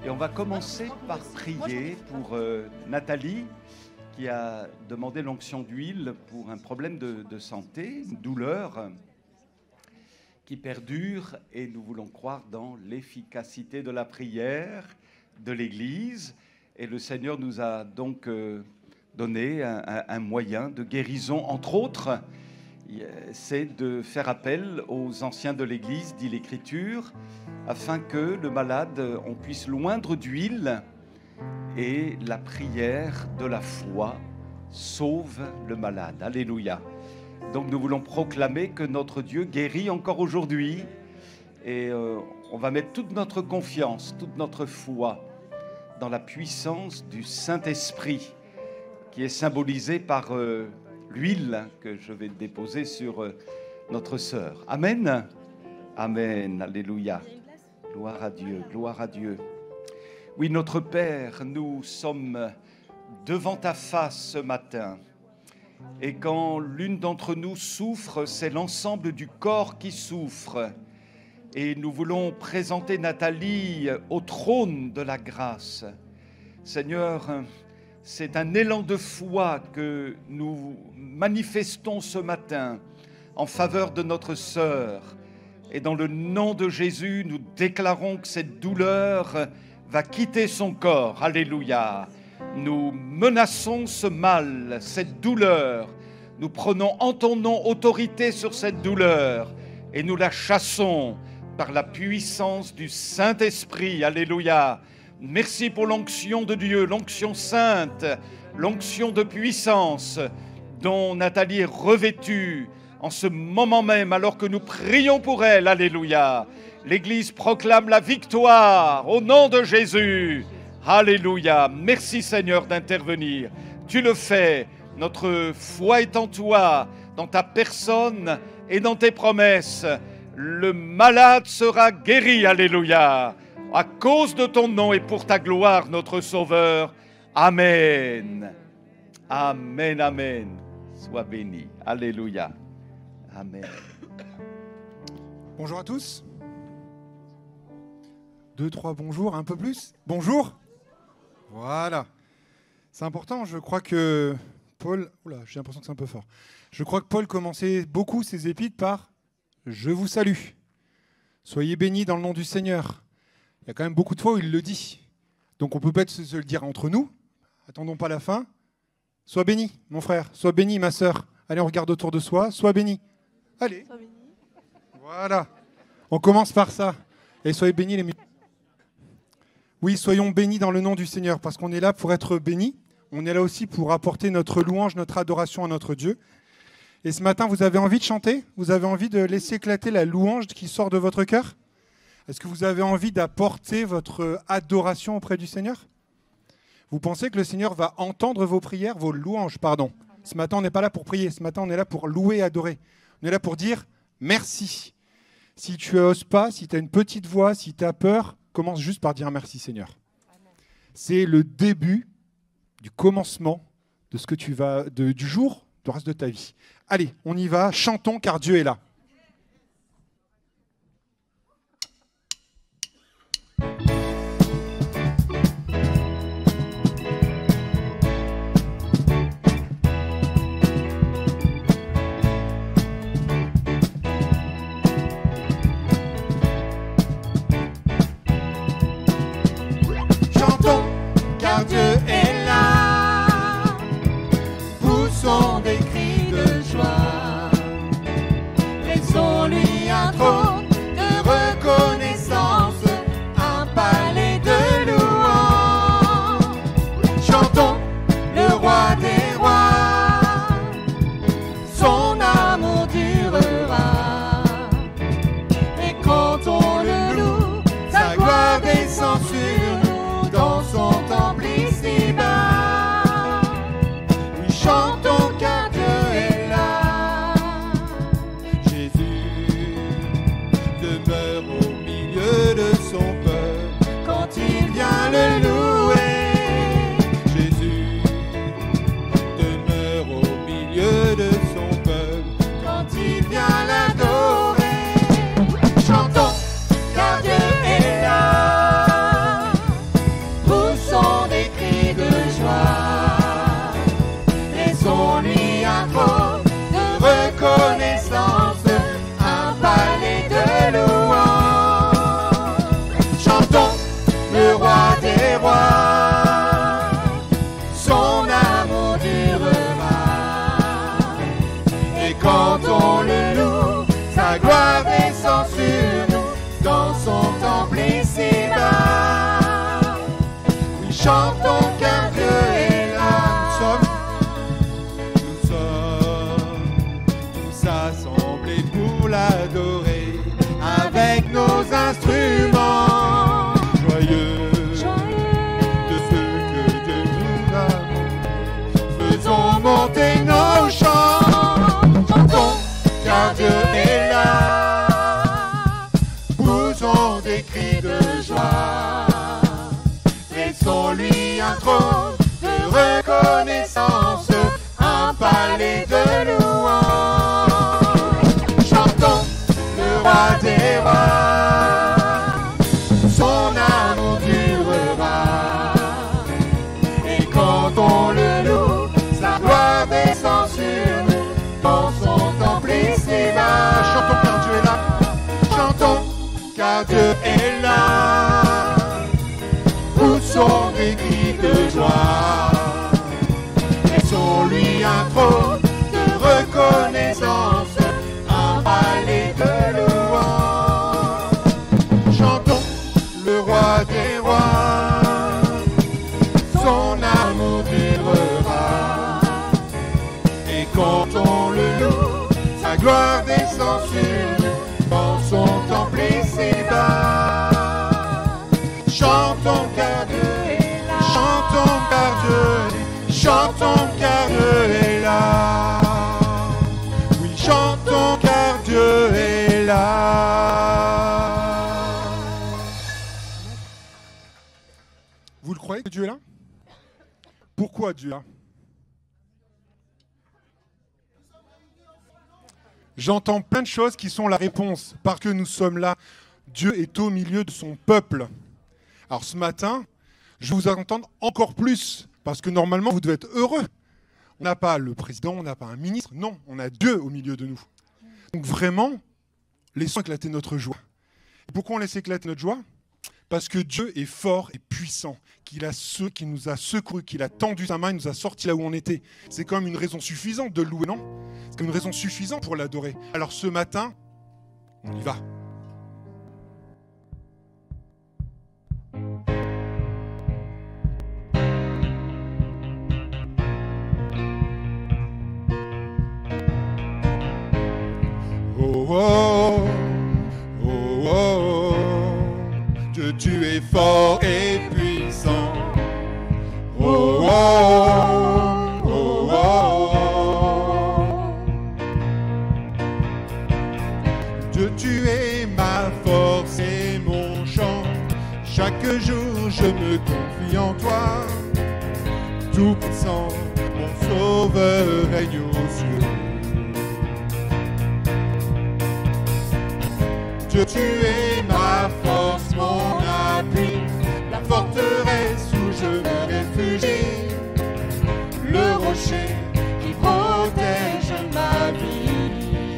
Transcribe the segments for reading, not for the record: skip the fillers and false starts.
Et on va commencer par prier pour Nathalie, qui a demandé l'onction d'huile pour un problème de santé, une douleur qui perdure. Et nous voulons croire dans l'efficacité de la prière de l'Église. Et le Seigneur nous a donc donné un moyen de guérison, entre autres. C'est de faire appel aux anciens de l'Église, dit l'Écriture, afin que le malade, on puisse l'oindre d'huile et la prière de la foi sauve le malade. Alléluia. Donc nous voulons proclamer que notre Dieu guérit encore aujourd'hui et on va mettre toute notre confiance, toute notre foi dans la puissance du Saint-Esprit qui est symbolisée par l'huile que je vais déposer sur notre sœur. Amen. Amen. Alléluia. Gloire à Dieu, gloire à Dieu. Oui, notre Père, nous sommes devant ta face ce matin. Et quand l'une d'entre nous souffre, c'est l'ensemble du corps qui souffre. Et nous voulons présenter Nathalie au trône de la grâce. Seigneur, c'est un élan de foi que nous manifestons ce matin en faveur de notre sœur. Et dans le nom de Jésus, nous déclarons que cette douleur va quitter son corps. Alléluia. Nous menaçons ce mal, cette douleur. Nous prenons en ton nom autorité sur cette douleur et nous la chassons par la puissance du Saint-Esprit. Alléluia. Merci pour l'onction de Dieu, l'onction sainte, l'onction de puissance dont Nathalie est revêtue en ce moment même, alors que nous prions pour elle. Alléluia. L'Église proclame la victoire au nom de Jésus. Alléluia. Merci Seigneur d'intervenir. Tu le fais. Notre foi est en toi, dans ta personne et dans tes promesses. Le malade sera guéri. Alléluia. À cause de ton nom et pour ta gloire, notre Sauveur. Amen. Amen, amen. Sois béni. Alléluia. Amen. Bonjour à tous. 2, 3, bonjour, un peu plus. Bonjour. Voilà. C'est important, je crois que Paul... Oula, j'ai l'impression que c'est un peu fort. Je crois que Paul commençait beaucoup ses épîtres par « Je vous salue ». Soyez bénis dans le nom du Seigneur. Il y a quand même beaucoup de fois où il le dit. Donc on peut peut-être se le dire entre nous. Attendons pas la fin. Sois béni, mon frère. Sois béni, ma sœur. Allez, on regarde autour de soi. Sois béni. Allez. Voilà. On commence par ça. Et soyez bénis les musiciens. Oui, soyons bénis dans le nom du Seigneur, parce qu'on est là pour être bénis. On est là aussi pour apporter notre louange, notre adoration à notre Dieu. Et ce matin, vous avez envie de chanter? Vous avez envie de laisser éclater la louange qui sort de votre cœur? Est-ce que vous avez envie d'apporter votre adoration auprès du Seigneur? Vous pensez que le Seigneur va entendre vos prières, vos louanges, pardon. Ce matin, on n'est pas là pour prier. Ce matin, on est là pour louer et adorer. On est là pour dire merci. Si tu n'oses pas, si tu as une petite voix, si tu as peur, commence juste par dire merci Seigneur. C'est le début du commencement de ce que tu vas, du jour, du reste de ta vie. Allez, on y va, chantons car Dieu est là. Dieu est là, poussons des cris de joie. quand on le loue, sa gloire descend sur nous, dans son temple ici-bas. Oui, chantons car Dieu est là. Nous sommes tous assemblés pour l'adorer, avec nos instruments joyeux de ce que Dieu nous a. Faisons monter nos chants, chantons car Dieu est là. Poussons des cris de joie, laissons-lui un trône de reconnaissance, un palais de louange. Chantons le roi des rois, son amour durera, et quand on le loue, sa gloire descend sur nous, dans son temple ici-bas. Chantons car Dieu est là, chantons car Dieu est là. Poussons des cris de joie, laissons-lui un trône de reconnaissance, un palais de louange. Chantons le roi des rois, son amour durera, et quand on le loue, sa gloire descend sur nous, dans son temple ici-bas. Chantons car Dieu est là, chantons car Dieu, chantons car Dieu est là. Oui, chantons car Dieu est là. Vous le croyez que Dieu est là? Pourquoi Dieu est là? J'entends plein de choses qui sont la réponse. Parce que nous sommes là, Dieu est au milieu de son peuple. Alors ce matin, je vais vous entendre encore plus. Parce que normalement, vous devez être heureux. On n'a pas le président, on n'a pas un ministre. Non, on a Dieu au milieu de nous. Donc vraiment, laissons éclater notre joie. Et pourquoi on laisse éclater notre joie? Parce que Dieu est fort et puissant, qu'il nous a secourus, qu'il a tendu sa main, il nous a sortis là où on était. C'est quand même une raison suffisante de le louer, non? C'est comme une raison suffisante pour l'adorer. Alors ce matin, on y va. Oh, oh, oh, oh, Dieu, tu es fort et puissant. Oh, oh, oh, oh, oh. Dieu, tu es ma force et mon chant. Chaque jour, je me confie en toi. Tout-puissant, mon sauveur règne aux cieux. Dieu, tu es ma force, mon appui, la forteresse où je me réfugie, le rocher qui protège ma vie.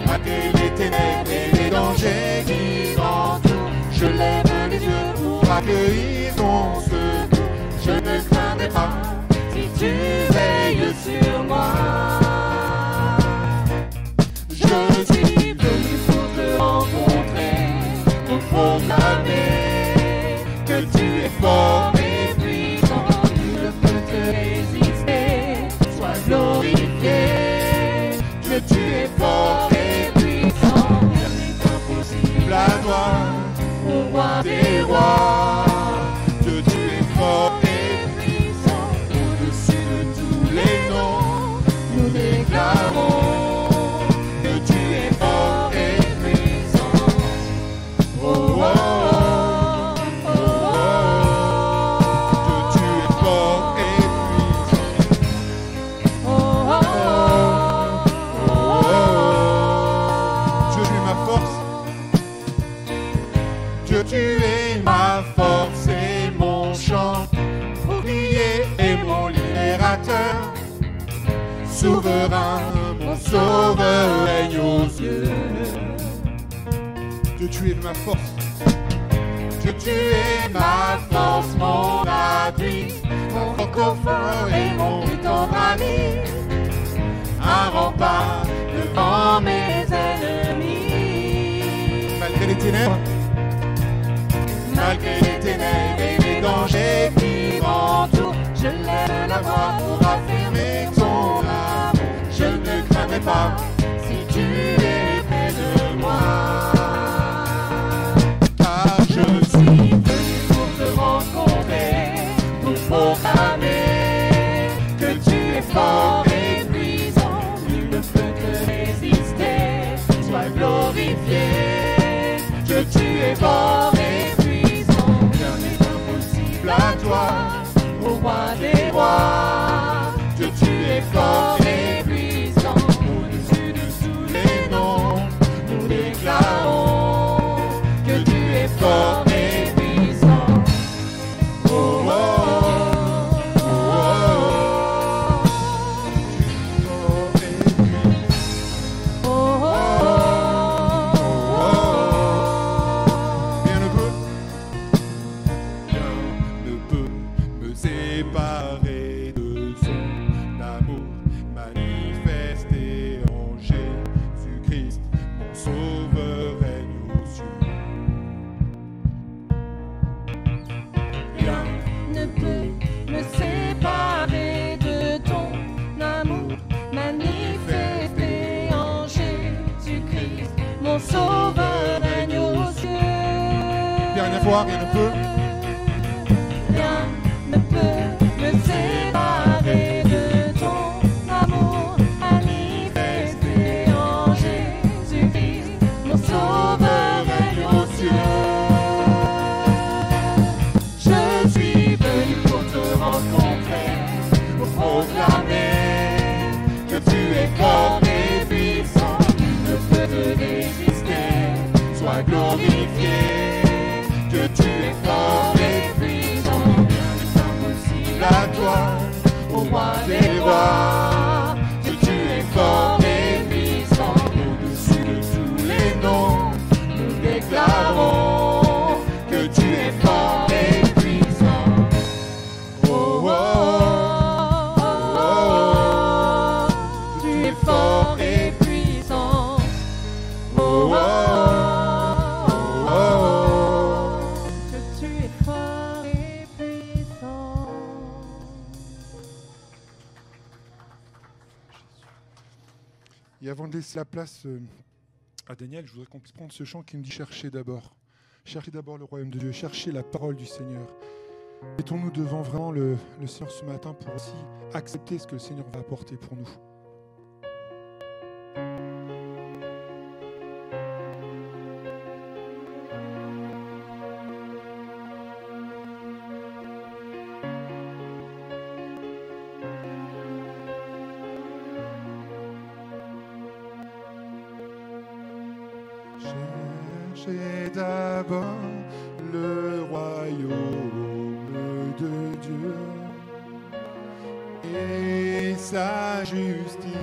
Malgré les ténèbres et les dangers qui m'entourent, je lève les yeux pour accueillir ton secours. Je ne craindrai pas si tu veilles sur moi. Je suis venu pour te rencontrer, pour proclamer que tu es fort et puissant. Nul ne peut te résister, sois glorifié. Que tu es fort et puissant, rien n'est impossible à toi, au roi des rois. Que tu es fort et puissant, au-dessus de tous les noms, nous déclarons. Tu es ma force et mon chant, bouclier et mon libérateur, souverain, mon sauveur règne aux cieux. Dieu, tu es ma force. Dieu, tu es ma force, mon appui, mon confort et mon tendre ami, devant mes ennemis. Malgré les ténèbres, Malgré les ténèbres et les dangers qui m'entourent, je lève la voix pour affirmer ton amour. Je ne craindrai pas si tu es près de moi. car Je suis venu pour te rencontrer, pour proclamer que tu es fort et puissant. Nul ne peut te résister. Sois glorifié, que tu es fort et puissant. Rien n'est impossible à toi, ô roi des rois. Que tu es fort et puissant. Au-dessus de tous les noms, nous déclarons que tu es fort et puissant. Oh, oh, oh, oh, oh, oh, oh, rien ne peut me séparer de son amour manifesté en Jésus-Christ, mon sauveur règne aux cieux. Rien ne peut me séparer de ton amour manifesté en Jésus-Christ. Mon sauveur règne aux cieux. Dernière fois, rien ne peut. Rien ne peut me séparer de ton amour manifesté en Jésus-Christ. Mon sauveur règne aux cieux. Je suis venu pour te rencontrer, pour proclamer que tu es fort et puissant. Nul ne peut te résister. Sois glorifié, que tu es fort et puissant. Rien n'est impossible à toi, ô roi des rois. Que tu es fort et puissant. Au-dessus de tous les noms, nous déclarons que tu es fort et puissant. Oh, oh, oh, oh, oh. Tu es fort et puissant. Oh, oh, oh, oh, que tu es fort et puissant. Et avant de laisser la place à Daniel, je voudrais qu'on puisse prendre ce chant qui nous dit chercher d'abord. Cherchez d'abord le royaume de Dieu, cherchez la parole du Seigneur. Mettons-nous devant vraiment le Seigneur ce matin pour aussi accepter ce que le Seigneur va apporter pour nous. Cherchez d'abord le royaume de Dieu et sa justice.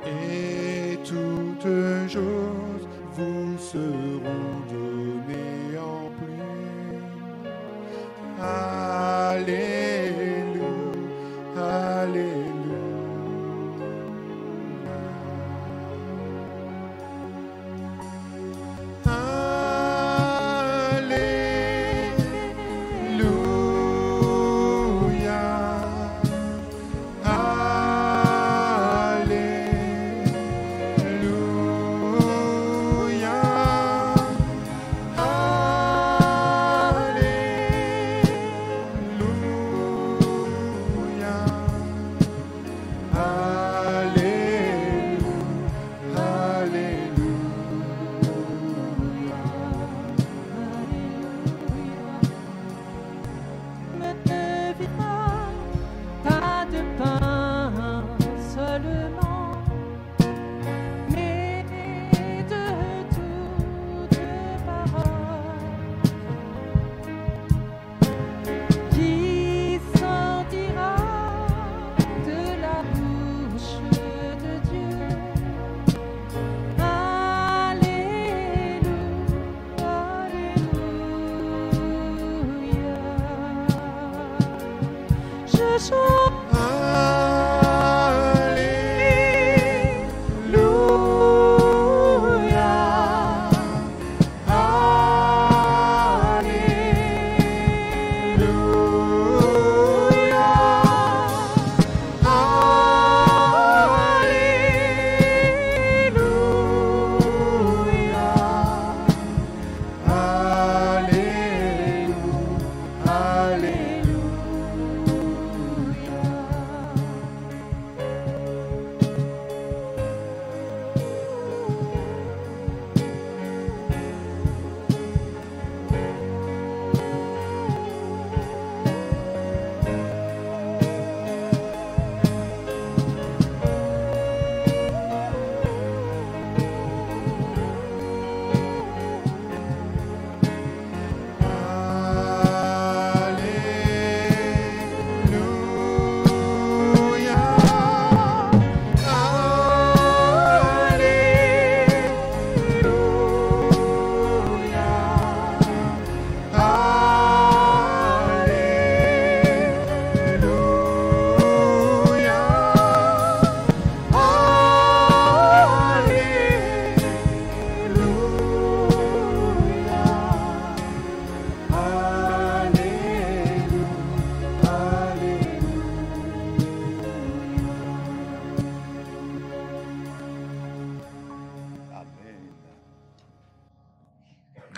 Et toutes choses vous seront données en plus. Alléluia, alléluia. Alléluia.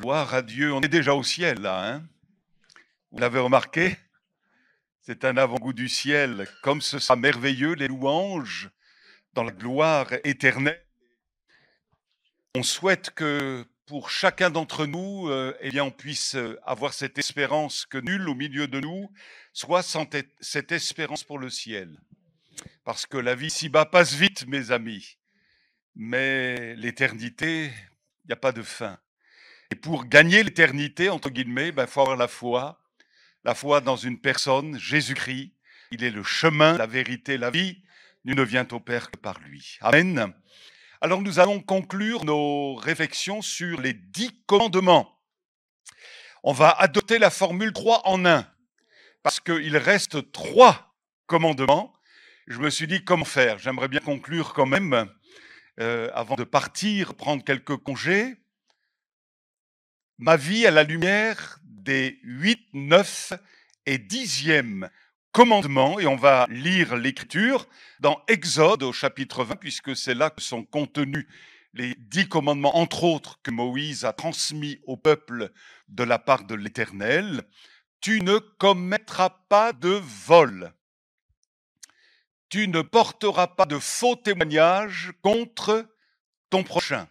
Gloire à Dieu. On est déjà au ciel, là. Hein, vous l'avez remarqué? C'est un avant-goût du ciel. Comme ce sera merveilleux, les louanges dans la gloire éternelle. On souhaite que pour chacun d'entre nous, eh bien, on puisse avoir cette espérance que nul au milieu de nous soit sans cette espérance pour le ciel. Parce que la vie ici-bas passe vite, mes amis. Mais l'éternité, il n'y a pas de fin. Et pour gagner l'éternité, entre guillemets, il faut avoir la foi dans une personne, Jésus-Christ. Il est le chemin, la vérité, la vie. Nul ne vient au Père que par lui. Amen. Alors nous allons conclure nos réflexions sur les 10 commandements. On va adopter la formule 3 en 1, parce qu'il reste 3 commandements. Je me suis dit comment faire. J'aimerais bien conclure quand même, avant de partir, prendre quelques congés. Ma vie à la lumière des 8, 9 et 10e commandements, et on va lire l'écriture dans Exode au chapitre 20, puisque c'est là que sont contenus les 10 commandements, entre autres, que Moïse a transmis au peuple de la part de l'Éternel. Tu ne commettras pas de vol. Tu ne porteras pas de faux témoignages contre ton prochain.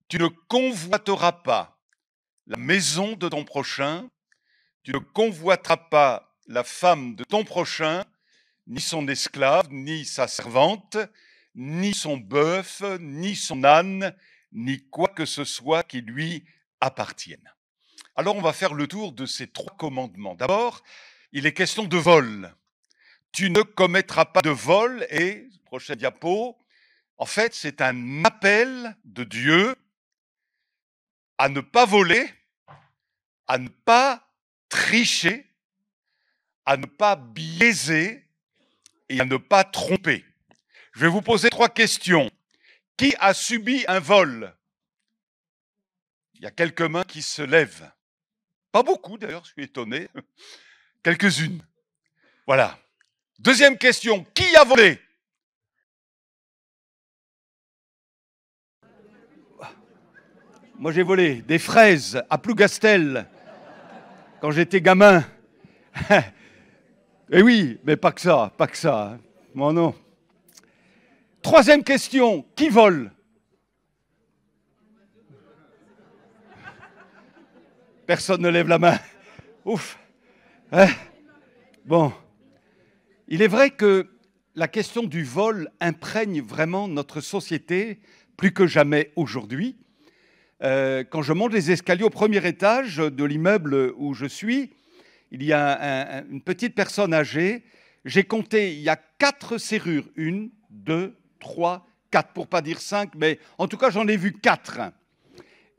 Tu ne convoiteras pas la maison de ton prochain, tu ne convoiteras pas la femme de ton prochain, ni son esclave, ni sa servante, ni son bœuf, ni son âne, ni quoi que ce soit qui lui appartienne. Alors on va faire le tour de ces 3 commandements. D'abord, il est question de vol. Tu ne commettras pas de vol, et, prochaine diapo, en fait c'est un appel de Dieu à ne pas voler, à ne pas tricher, à ne pas biaiser et à ne pas tromper. Je vais vous poser 3 questions. Qui a subi un vol? Il y a quelques mains qui se lèvent. Pas beaucoup d'ailleurs, je suis étonné. Quelques-unes. Voilà. Deuxième question. Qui a volé? Moi, j'ai volé des fraises à Plougastel quand j'étais gamin. Eh oui, mais pas que ça, pas que ça. Hein. Bon, non. Troisième question, qui vole? Personne ne lève la main. Ouf. Hein? Bon. Il est vrai que la question du vol imprègne vraiment notre société plus que jamais aujourd'hui. Quand je monte les escaliers au premier étage de l'immeuble où je suis, il y a une petite personne âgée. J'ai compté, il y a 4 serrures. 1, 2, 3, 4, pour pas dire 5, mais en tout cas, j'en ai vu 4.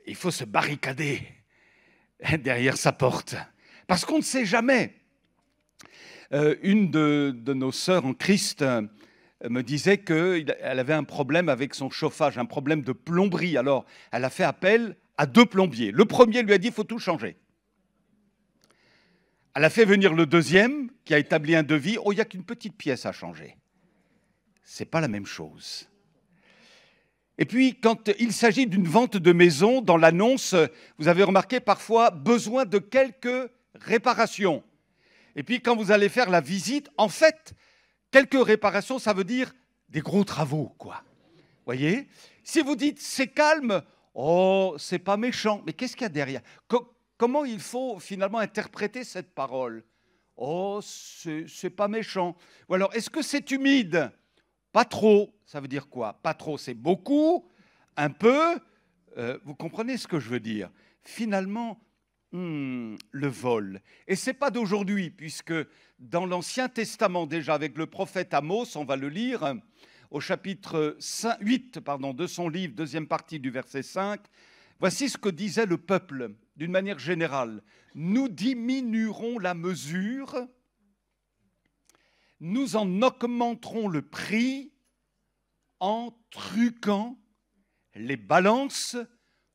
Il faut se barricader derrière sa porte, parce qu'on ne sait jamais. Une de nos sœurs en Christ me disait qu'elle avait un problème avec son chauffage, un problème de plomberie. Alors, elle a fait appel à 2 plombiers. Le premier lui a dit « il faut tout changer ». Elle a fait venir le deuxième, qui a établi un devis. « Oh, il n'y a qu'une petite pièce à changer ». Ce n'est pas la même chose. Et puis, quand il s'agit d'une vente de maison, dans l'annonce, vous avez remarqué parfois besoin de quelques réparations. Et puis, quand vous allez faire la visite, en fait, quelques réparations, ça veut dire des gros travaux, quoi. Voyez? Si vous dites c'est calme, oh, c'est pas méchant. Mais qu'est-ce qu'il y a derrière? Comment il faut finalement interpréter cette parole? Oh, c'est pas méchant. Ou alors, est-ce que c'est humide? Pas trop, ça veut dire quoi? Pas trop, c'est beaucoup, un peu. Vous comprenez ce que je veux dire? Finalement, le vol. Et ce n'est pas d'aujourd'hui, puisque dans l'Ancien Testament, déjà avec le prophète Amos, on va le lire, au chapitre 8 de son livre, deuxième partie du verset 5, voici ce que disait le peuple, d'une manière générale. Nous diminuerons la mesure, nous en augmenterons le prix en truquant les balances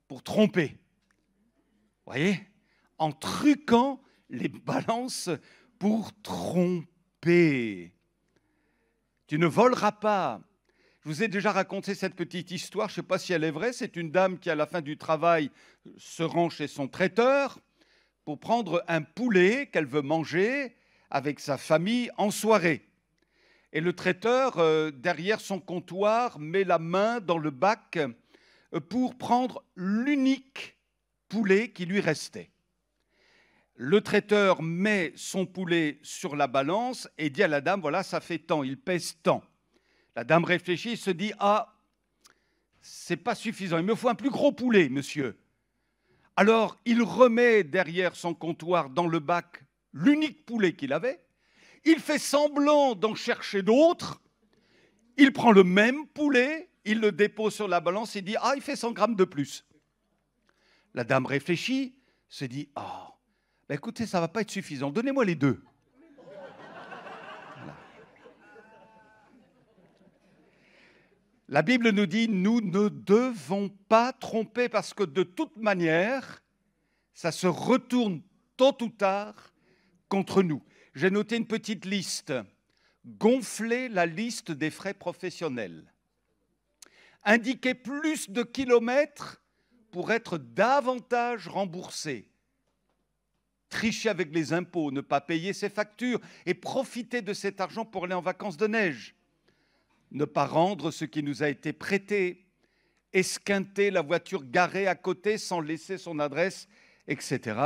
pour tromper. Vous voyez? En truquant les balances pour tromper. Tu ne voleras pas. Je vous ai déjà raconté cette petite histoire, je ne sais pas si elle est vraie. C'est une dame qui, à la fin du travail, se rend chez son traiteur pour prendre un poulet qu'elle veut manger avec sa famille en soirée. Et le traiteur, derrière son comptoir, met la main dans le bac pour prendre l'unique poulet qui lui restait. Le traiteur met son poulet sur la balance et dit à la dame, voilà, ça fait tant, il pèse tant. La dame réfléchit et se dit, ah, c'est pas suffisant, il me faut un plus gros poulet, monsieur. Alors, il remet derrière son comptoir dans le bac l'unique poulet qu'il avait, il fait semblant d'en chercher d'autres, il prend le même poulet, il le dépose sur la balance et dit, ah, il fait 100 grammes de plus. La dame réfléchit, se dit, ah, ben écoutez, ça ne va pas être suffisant, donnez-moi les 2. Voilà. La Bible nous dit, nous ne devons pas tromper parce que de toute manière, ça se retourne tôt ou tard contre nous. J'ai noté une petite liste. Gonfler la liste des frais professionnels. Indiquer plus de kilomètres pour être davantage remboursé. Tricher avec les impôts, ne pas payer ses factures et profiter de cet argent pour aller en vacances de neige. Ne pas rendre ce qui nous a été prêté. Esquinter la voiture garée à côté sans laisser son adresse, etc.,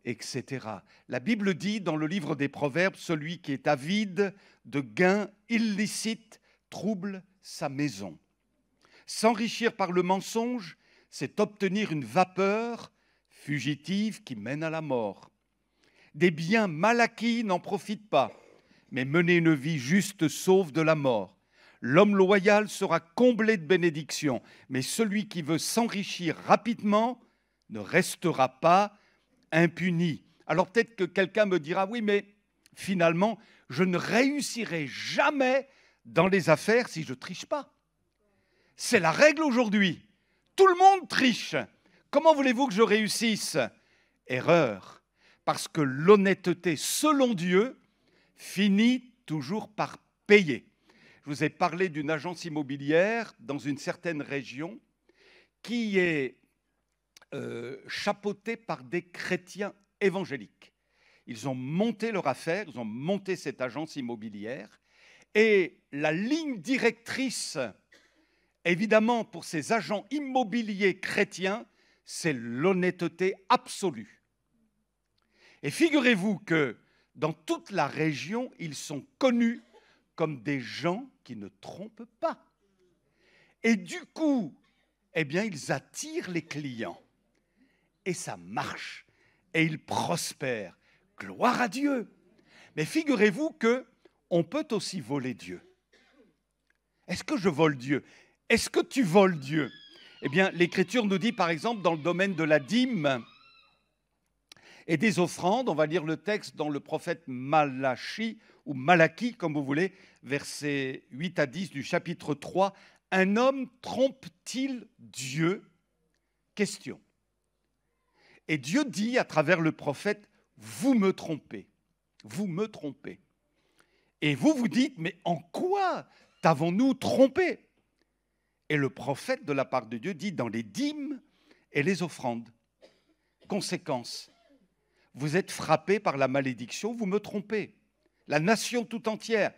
etc. La Bible dit dans le livre des Proverbes, celui qui est avide de gains illicites trouble sa maison. S'enrichir par le mensonge, c'est obtenir une vapeur fugitive qui mène à la mort. Des biens mal acquis n'en profitent pas, mais mener une vie juste sauve de la mort. L'homme loyal sera comblé de bénédictions, mais celui qui veut s'enrichir rapidement ne restera pas impuni. Alors peut-être que quelqu'un me dira, oui, mais finalement, je ne réussirai jamais dans les affaires si je ne triche pas. C'est la règle aujourd'hui. Tout le monde triche. Comment voulez-vous que je réussisse? Erreur. Parce que l'honnêteté, selon Dieu, finit toujours par payer. Je vous ai parlé d'une agence immobilière dans une certaine région qui est chapeautée par des chrétiens évangéliques. Ils ont monté leur affaire, ils ont monté cette agence immobilière et la ligne directrice, évidemment, pour ces agents immobiliers chrétiens, c'est l'honnêteté absolue. Et figurez-vous que dans toute la région, ils sont connus comme des gens qui ne trompent pas. Et du coup, eh bien, ils attirent les clients. Et ça marche. Et ils prospèrent. Gloire à Dieu. Mais figurez-vous qu'on peut aussi voler Dieu. Est-ce que je vole Dieu? Est-ce que tu voles Dieu? Eh bien, l'Écriture nous dit, par exemple, dans le domaine de la dîme, et des offrandes. On va lire le texte dans le prophète Malachie, ou Malachie, comme vous voulez, versets 8 à 10 du chapitre 3. Un homme trompe-t-il Dieu? Question. Et Dieu dit à travers le prophète, vous me trompez, vous me trompez. Et vous vous dites, mais en quoi t'avons-nous trompé? Et le prophète de la part de Dieu dit, dans les dîmes et les offrandes. Conséquence, vous êtes frappés par la malédiction, vous me trompez. La nation tout entière.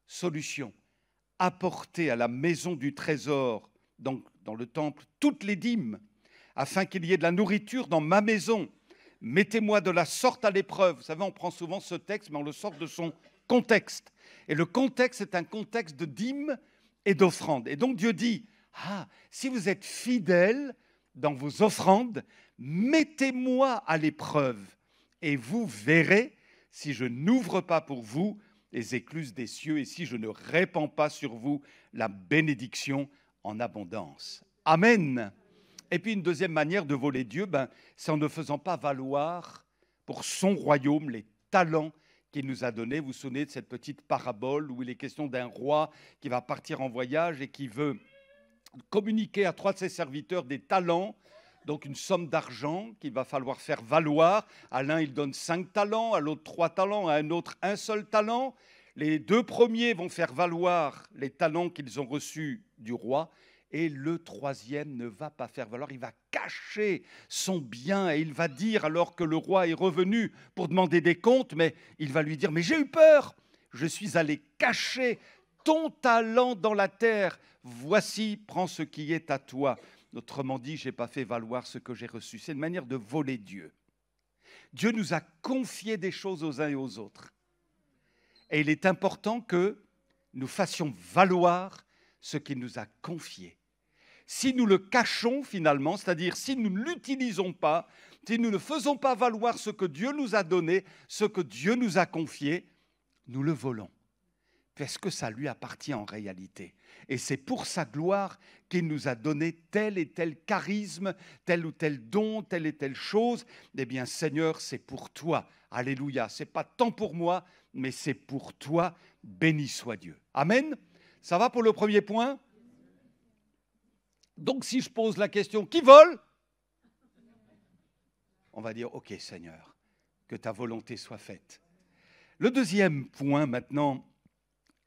Solution, apportez à la maison du trésor, donc dans le temple, toutes les dîmes, afin qu'il y ait de la nourriture dans ma maison. Mettez-moi de la sorte à l'épreuve. Vous savez, on prend souvent ce texte, mais on le sort de son contexte. Et le contexte est un contexte de dîmes et d'offrandes. Et donc Dieu dit, si vous êtes fidèles dans vos offrandes, mettez-moi à l'épreuve et vous verrez si je n'ouvre pas pour vous les écluses des cieux et si je ne répands pas sur vous la bénédiction en abondance. Amen. Et puis une deuxième manière de voler Dieu, c'est en ne faisant pas valoir pour son royaume les talents qu'il nous a donnés. Vous vous souvenez de cette petite parabole où il est question d'un roi qui va partir en voyage et qui veut communiquer à 3 de ses serviteurs des talents, donc une somme d'argent qu'il va falloir faire valoir. À l'un, il donne 5 talents, à l'autre 3 talents, à un autre un seul talent. Les 2 premiers vont faire valoir les talents qu'ils ont reçus du roi et le 3e ne va pas faire valoir, il va cacher son bien et il va dire, alors que le roi est revenu pour demander des comptes, mais il va lui dire, mais j'ai eu peur, je suis allé cacher ton talent dans la terre, voici, prends ce qui est à toi. Autrement dit, je n'ai pas fait valoir ce que j'ai reçu. C'est une manière de voler Dieu. Dieu nous a confié des choses aux uns et aux autres. Et il est important que nous fassions valoir ce qu'il nous a confié. Si nous le cachons finalement, c'est-à-dire si nous ne l'utilisons pas, si nous ne faisons pas valoir ce que Dieu nous a donné, ce que Dieu nous a confié, nous le volons. Parce que ça lui appartient en réalité. Et c'est pour sa gloire qu'il nous a donné tel et tel charisme, tel ou tel don, telle et telle chose. Eh bien, Seigneur, c'est pour toi. Alléluia. Ce n'est pas tant pour moi, mais c'est pour toi. Béni soit Dieu. Amen. Ça va pour le premier point? Donc, si je pose la question, qui vole? On va dire, OK, Seigneur, que ta volonté soit faite. Le deuxième point maintenant,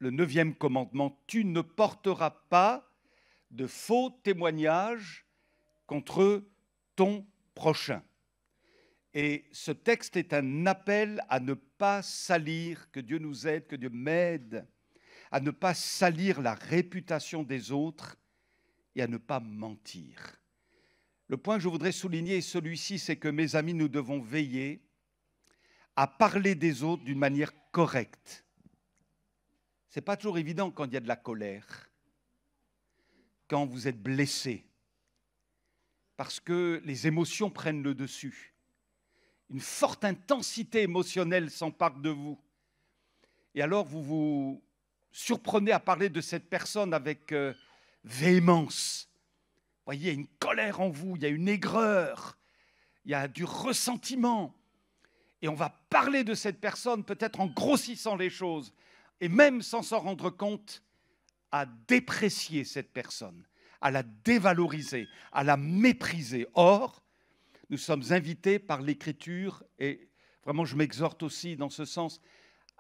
le 9e commandement, tu ne porteras pas de faux témoignages contre ton prochain. Et ce texte est un appel à ne pas salir, que Dieu nous aide, que Dieu m'aide, à ne pas salir la réputation des autres et à ne pas mentir. Le point que je voudrais souligner est celui-ci, c'est que, mes amis, nous devons veiller à parler des autres d'une manière correcte. Ce n'est pas toujours évident quand il y a de la colère, quand vous êtes blessé, parce que les émotions prennent le dessus. Une forte intensité émotionnelle s'empare de vous. Et alors vous vous surprenez à parler de cette personne avec véhémence. Vous voyez, il y a une colère en vous, il y a une aigreur, il y a du ressentiment. Et on va parler de cette personne peut-être en grossissant les choses et même sans s'en rendre compte, à déprécier cette personne, à la dévaloriser, à la mépriser. Or, nous sommes invités par l'Écriture, et vraiment je m'exhorte aussi dans ce sens,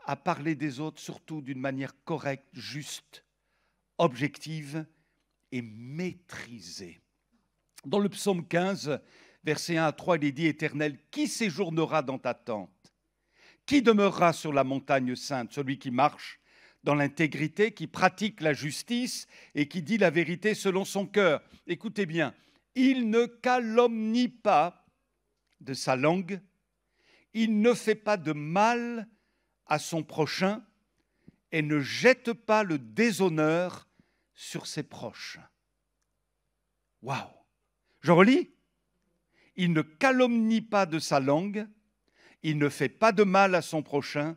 à parler des autres surtout d'une manière correcte, juste, objective et maîtrisée. Dans le psaume 15, versets 1 à 3, il est dit, Éternel, qui séjournera dans ta tente? Qui demeurera sur la montagne sainte? Celui qui marche dans l'intégrité, qui pratique la justice et qui dit la vérité selon son cœur. Écoutez bien, il ne calomnie pas de sa langue, il ne fait pas de mal à son prochain et ne jette pas le déshonneur sur ses proches. Waouh! Je relis. Il ne calomnie pas de sa langue, il ne fait pas de mal à son prochain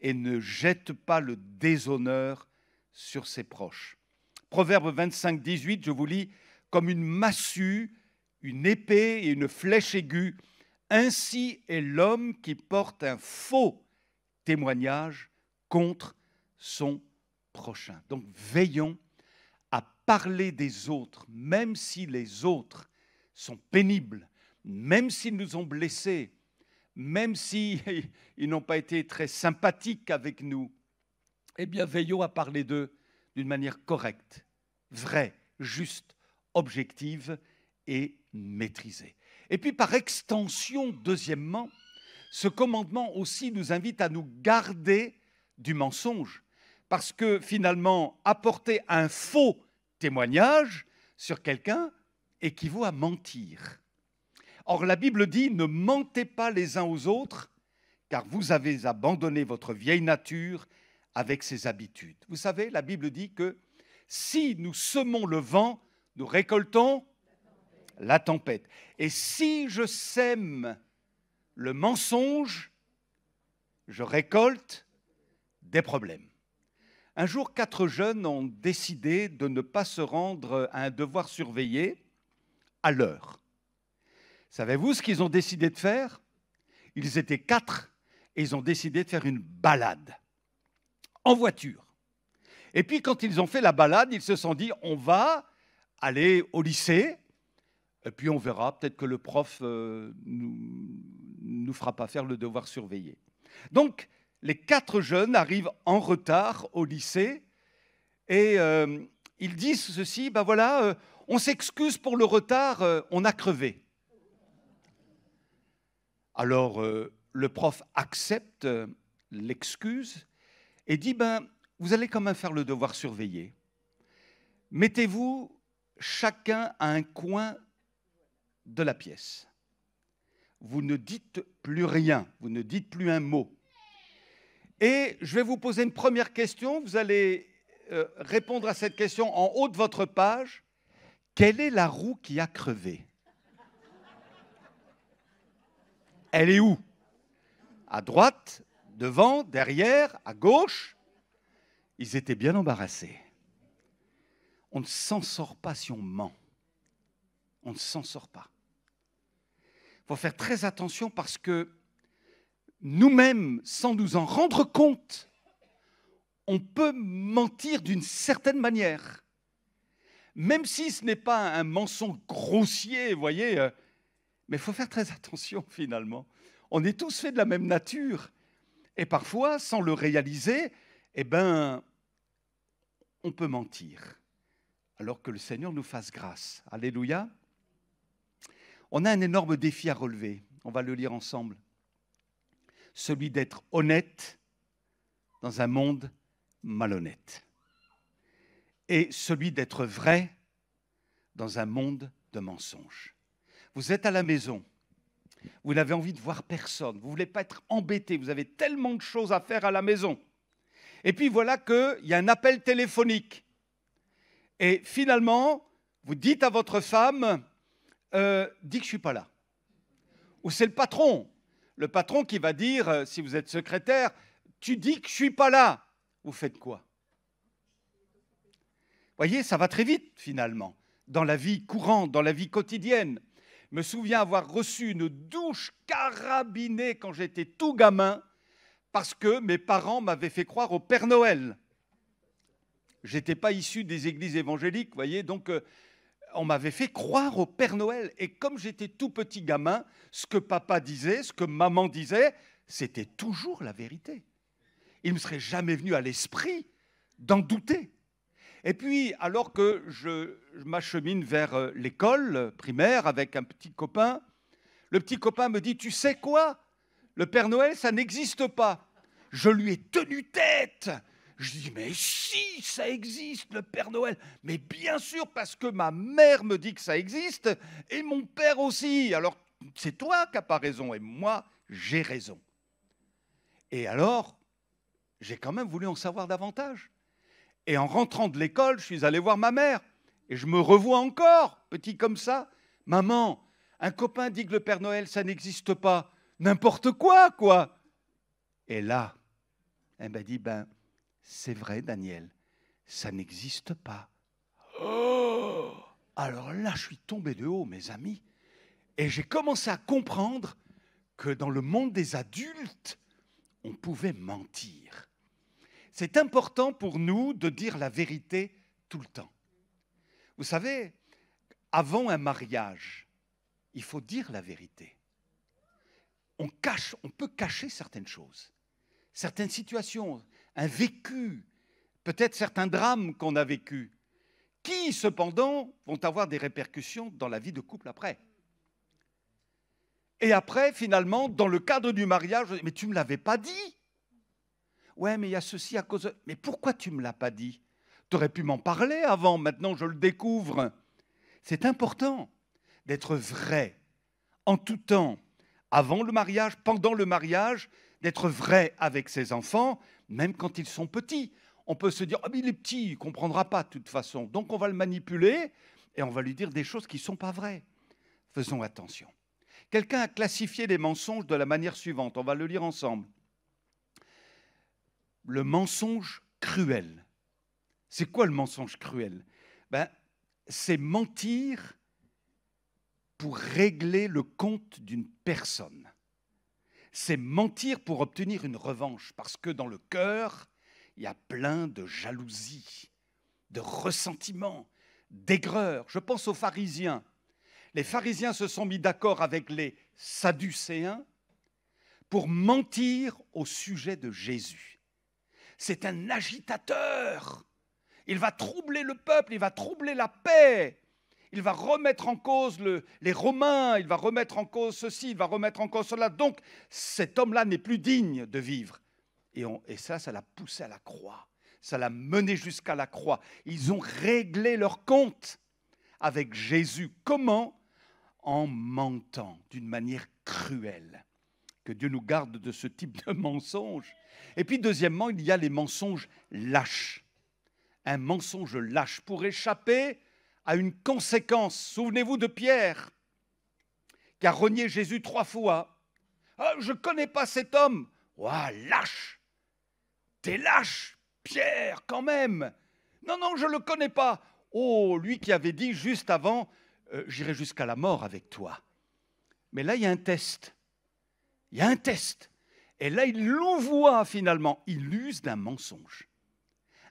et ne jette pas le déshonneur sur ses proches. Proverbe 25, 18, je vous lis, comme une massue, une épée et une flèche aiguë, Ainsi est l'homme qui porte un faux témoignage contre son prochain. Donc veillons à parler des autres, même si les autres sont pénibles, même s'ils nous ont blessés, même s'ils n'ont pas été très sympathiques avec nous. Eh bien, veillons à parler d'eux d'une manière correcte, vraie, juste, objective et maîtrisée. Et puis, par extension, deuxièmement, ce commandement aussi nous invite à nous garder du mensonge, parce que finalement, apporter un faux témoignage sur quelqu'un équivaut à mentir. Or, la Bible dit « Ne mentez pas les uns aux autres, car vous avez abandonné votre vieille nature avec ses habitudes. » Vous savez, la Bible dit que si nous semons le vent, nous récoltons la tempête. Et si je sème le mensonge, je récolte des problèmes. Un jour, 4 jeunes ont décidé de ne pas se rendre à un devoir surveillé à l'heure. Savez-vous ce qu'ils ont décidé de faire? Ils étaient 4 et ils ont décidé de faire une balade en voiture. Et puis, quand ils ont fait la balade, ils se sont dit, on va aller au lycée, et puis on verra, peut-être que le prof nous fera pas faire le devoir surveillé. Donc, les 4 jeunes arrivent en retard au lycée, et ils disent ceci, ben voilà, on s'excuse pour le retard, on a crevé. Alors, le prof accepte l'excuse et dit, ben, vous allez quand même faire le devoir surveillé. Mettez-vous chacun à un coin de la pièce. Vous ne dites plus rien, vous ne dites plus un mot. Et je vais vous poser une première question, vous allez répondre à cette question en haut de votre page. Quelle est la roue qui a crevé? Elle est où? À droite, devant, derrière, à gauche? Ils étaient bien embarrassés. On ne s'en sort pas si on ment. On ne s'en sort pas. Il faut faire très attention parce que nous-mêmes, sans nous en rendre compte, on peut mentir d'une certaine manière. Même si ce n'est pas un mensonge grossier, vous voyez, mais il faut faire très attention finalement. On est tous faits de la même nature. Et parfois, sans le réaliser, eh ben, on peut mentir. Alors que le Seigneur nous fasse grâce. Alléluia. On a un énorme défi à relever. On va le lire ensemble. Celui d'être honnête dans un monde malhonnête. Et celui d'être vrai dans un monde de mensonges. Vous êtes à la maison. Vous n'avez envie de voir personne. Vous ne voulez pas être embêté. Vous avez tellement de choses à faire à la maison. Et puis voilà qu'il y a un appel téléphonique. Et finalement, vous dites à votre femme, dis que je ne suis pas là. Ou c'est le patron qui va dire, si vous êtes secrétaire, tu dis que je ne suis pas là. Vous faites quoi? Vous voyez, ça va très vite finalement, dans la vie courante, dans la vie quotidienne. Je me souviens avoir reçu une douche carabinée quand j'étais tout gamin, parce que mes parents m'avaient fait croire au Père Noël. Je n'étais pas issu des églises évangéliques, vous voyez, donc on m'avait fait croire au Père Noël. Et comme j'étais tout petit gamin, ce que papa disait, ce que maman disait, c'était toujours la vérité. Il ne me serait jamais venu à l'esprit d'en douter. Et puis, alors que je m'achemine vers l'école primaire avec un petit copain, le petit copain me dit, tu sais quoi? Le Père Noël, ça n'existe pas. Je lui ai tenu tête. Je dis, mais si, ça existe, le Père Noël. Mais bien sûr, parce que ma mère me dit que ça existe, et mon père aussi. Alors, c'est toi qui n'as pas raison, et moi, j'ai raison. Et alors, j'ai quand même voulu en savoir davantage. Et en rentrant de l'école, je suis allé voir ma mère. Et je me revois encore, petit comme ça. Maman, un copain dit que le Père Noël, ça n'existe pas. N'importe quoi, quoi. Et là, elle m'a dit, c'est vrai, Daniel, ça n'existe pas. Oh, alors là, je suis tombé de haut, mes amis. Et j'ai commencé à comprendre que dans le monde des adultes, on pouvait mentir. C'est important pour nous de dire la vérité tout le temps. Vous savez, avant un mariage, il faut dire la vérité. On peut cacher certaines choses, certaines situations, un vécu, peut-être certains drames qu'on a vécus, qui cependant vont avoir des répercussions dans la vie de couple après. Et après, finalement, dans le cadre du mariage, mais tu ne me l'avais pas dit. Ouais, mais il y a ceci à cause de... Mais pourquoi tu ne me l'as pas dit? Tu aurais pu m'en parler avant, maintenant je le découvre. C'est important d'être vrai en tout temps, avant le mariage, pendant le mariage, d'être vrai avec ses enfants, même quand ils sont petits. On peut se dire, ah, mais il est petit, il ne comprendra pas de toute façon. Donc on va le manipuler et on va lui dire des choses qui ne sont pas vraies. Faisons attention. Quelqu'un a classifié les mensonges de la manière suivante. On va le lire ensemble. Le mensonge cruel. C'est quoi le mensonge cruel? C'est mentir pour régler le compte d'une personne. C'est mentir pour obtenir une revanche, parce que dans le cœur, il y a plein de jalousie, de ressentiment, d'aigreur. Je pense aux pharisiens. Les pharisiens se sont mis d'accord avec les sadducéens pour mentir au sujet de Jésus. C'est un agitateur. Il va troubler le peuple, il va troubler la paix. Il va remettre en cause les Romains, il va remettre en cause ceci, il va remettre en cause cela. Donc, cet homme-là n'est plus digne de vivre. Et ça l'a poussé à la croix. Ça l'a mené jusqu'à la croix. Ils ont réglé leur compte avec Jésus. Comment? En mentant d'une manière cruelle. Que Dieu nous garde de ce type de mensonge. Et puis, deuxièmement, il y a les mensonges lâches. Un mensonge lâche pour échapper à une conséquence. Souvenez-vous de Pierre, qui a renié Jésus 3 fois. Ah, je ne connais pas cet homme. Ouah, lâche. T'es lâche, Pierre, quand même. Non, non, je ne le connais pas. Oh, lui qui avait dit juste avant, j'irai jusqu'à la mort avec toi. Mais là, il y a un test. Il y a un test. Et là, il l'envoie finalement. Il use d'un mensonge.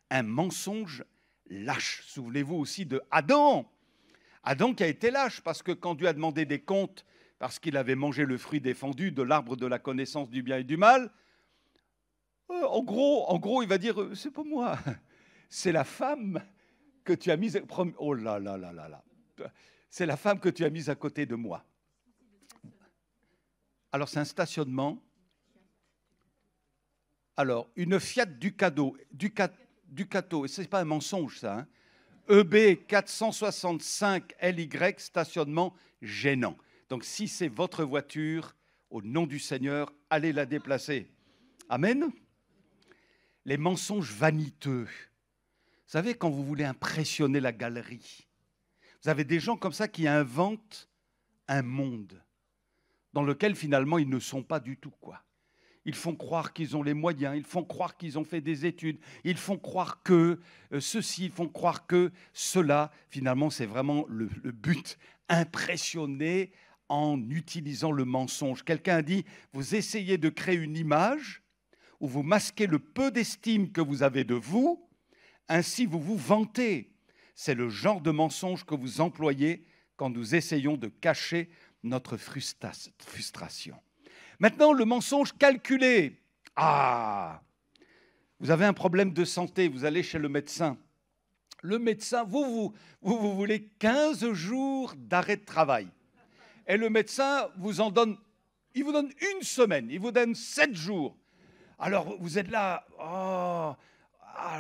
Un mensonge lâche. Souvenez-vous aussi de Adam. Adam qui a été lâche parce que quand Dieu a demandé des comptes parce qu'il avait mangé le fruit défendu de l'arbre de la connaissance du bien et du mal, en gros, il va dire, c'est pas moi, c'est la femme que tu as mise... Oh là là là là là. C'est la femme que tu as mise à côté de moi. Alors, c'est un stationnement. Alors, une Fiat Ducato, et ce n'est pas un mensonge, ça. Hein. EB 465 LY, stationnement gênant. Donc, si c'est votre voiture, au nom du Seigneur, allez la déplacer. Amen. Les mensonges vaniteux. Vous savez, quand vous voulez impressionner la galerie, vous avez des gens comme ça qui inventent un monde dans lequel, finalement, ils ne sont pas du tout, quoi. Ils font croire qu'ils ont les moyens, ils font croire qu'ils ont fait des études, ils font croire que ceci, ils font croire que cela. Finalement, c'est vraiment le but, impressionner en utilisant le mensonge. Quelqu'un a dit, vous essayez de créer une image où vous masquez le peu d'estime que vous avez de vous, ainsi vous vous vantez. C'est le genre de mensonge que vous employez quand nous essayons de cacher notre frustration. Maintenant, le mensonge calculé. Ah, vous avez un problème de santé, vous allez chez le médecin. Le médecin, vous voulez 15 jours d'arrêt de travail. Et le médecin vous en donne, il vous donne une semaine, il vous donne 7 jours. Alors, vous êtes là, oh,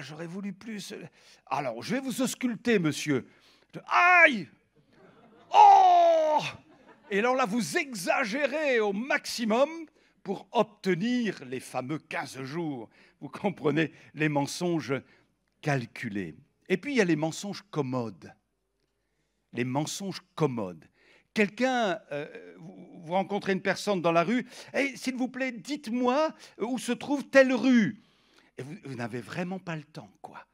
j'aurais voulu plus. Alors, je vais vous ausculter, monsieur. Aïe! Oh! Et alors là, vous exagérez au maximum pour obtenir les fameux 15 jours. Vous comprenez, les mensonges calculés. Et puis, il y a les mensonges commodes. Les mensonges commodes. Quelqu'un, vous rencontrez une personne dans la rue, hey, s'il vous plaît, dites-moi où se trouve telle rue. Et vous n'avez vraiment pas le temps, quoi.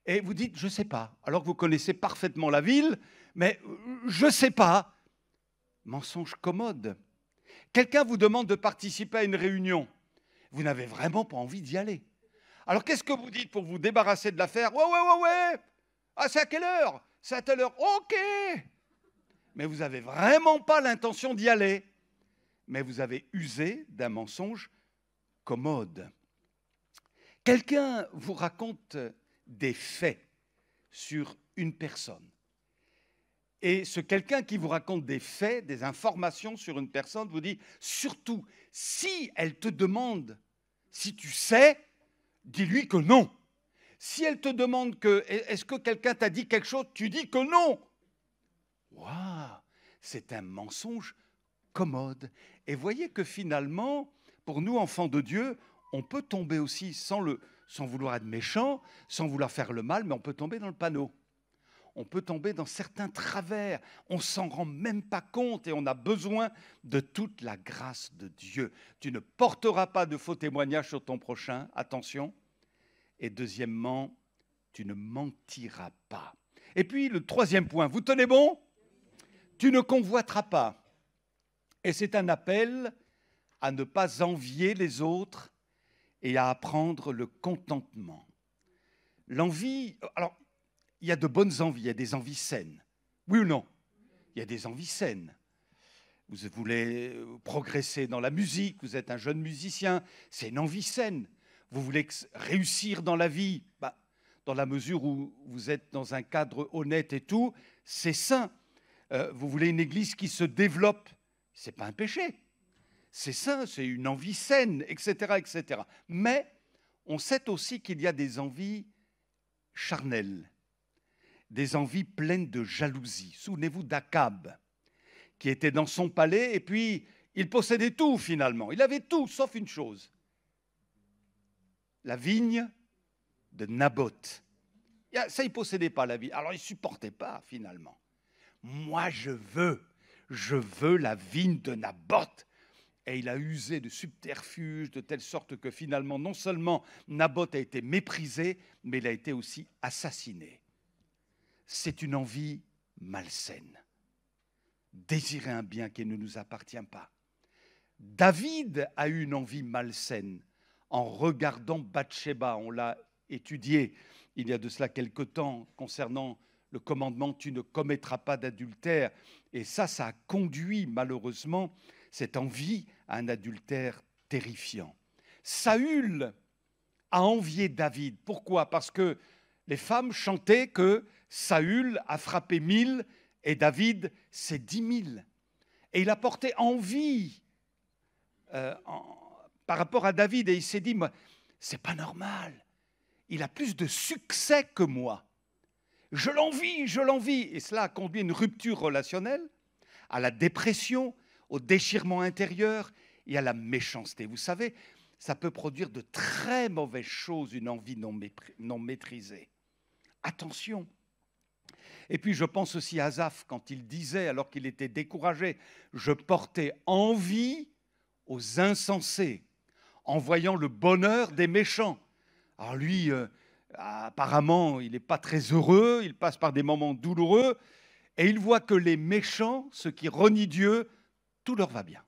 Et vous dites, je ne sais pas, alors que vous connaissez parfaitement la ville, mais je ne sais pas. Mensonge commode. Quelqu'un vous demande de participer à une réunion. Vous n'avez vraiment pas envie d'y aller. Alors, qu'est-ce que vous dites pour vous débarrasser de l'affaire? Ouais. Ah, c'est à quelle heure? C'est à telle heure. OK. Mais vous n'avez vraiment pas l'intention d'y aller. Mais vous avez usé d'un mensonge commode. Quelqu'un vous raconte des faits sur une personne. Et ce quelqu'un qui vous raconte des faits, des informations sur une personne, vous dit, surtout, si elle te demande si tu sais, dis-lui que non. Si elle te demande est-ce que quelqu'un t'a dit quelque chose, tu dis que non. Waouh, c'est un mensonge commode. Et voyez que finalement, pour nous, enfants de Dieu, on peut tomber aussi sans vouloir être méchant, sans vouloir faire le mal, mais on peut tomber dans le panneau. On peut tomber dans certains travers. On ne s'en rend même pas compte et on a besoin de toute la grâce de Dieu. Tu ne porteras pas de faux témoignages sur ton prochain, attention. Et deuxièmement, tu ne mentiras pas. Et puis le troisième point, vous tenez bon? Tu ne convoiteras pas. Et c'est un appel à ne pas envier les autres et à apprendre le contentement. L'envie, alors, il y a de bonnes envies, il y a des envies saines. Oui ou non? Il y a des envies saines. Vous voulez progresser dans la musique, vous êtes un jeune musicien, c'est une envie saine. Vous voulez réussir dans la vie, dans la mesure où vous êtes dans un cadre honnête et tout, c'est sain. Vous voulez une église qui se développe, ce n'est pas un péché. C'est sain, c'est une envie saine, etc., etc. Mais on sait aussi qu'il y a des envies charnelles, des envies pleines de jalousie. Souvenez-vous d'Akab, qui était dans son palais et puis il possédait tout finalement. Il avait tout sauf une chose. La vigne de Naboth. Ça, il ne possédait pas la vigne. Alors, il ne supportait pas finalement. Moi, je veux la vigne de Naboth. Et il a usé de subterfuges de telle sorte que finalement, non seulement Naboth a été méprisé, mais il a été aussi assassiné. C'est une envie malsaine. Désirer un bien qui ne nous appartient pas. David a eu une envie malsaine en regardant Bathsheba. On l'a étudié il y a de cela quelque temps concernant le commandement « tu ne commettras pas d'adultère ». Et ça a conduit malheureusement cette envie à un adultère terrifiant. Saül a envié David. Pourquoi? Parce que les femmes chantaient que Saül a frappé 1000 et David, c'est 10 000. Et il a porté envie par rapport à David. Et il s'est dit, c'est pas normal. Il a plus de succès que moi. Je l'envie. Et cela a conduit à une rupture relationnelle, à la dépression, au déchirement intérieur et à la méchanceté. Vous savez, ça peut produire de très mauvaises choses, une envie non maîtrisée. Attention. Et puis je pense aussi à Asaph, quand il disait, alors qu'il était découragé, « Je portais envie aux insensés, en voyant le bonheur des méchants. » Alors lui, apparemment, il n'est pas très heureux, il passe par des moments douloureux, et il voit que les méchants, ceux qui renient Dieu, tout leur va bien.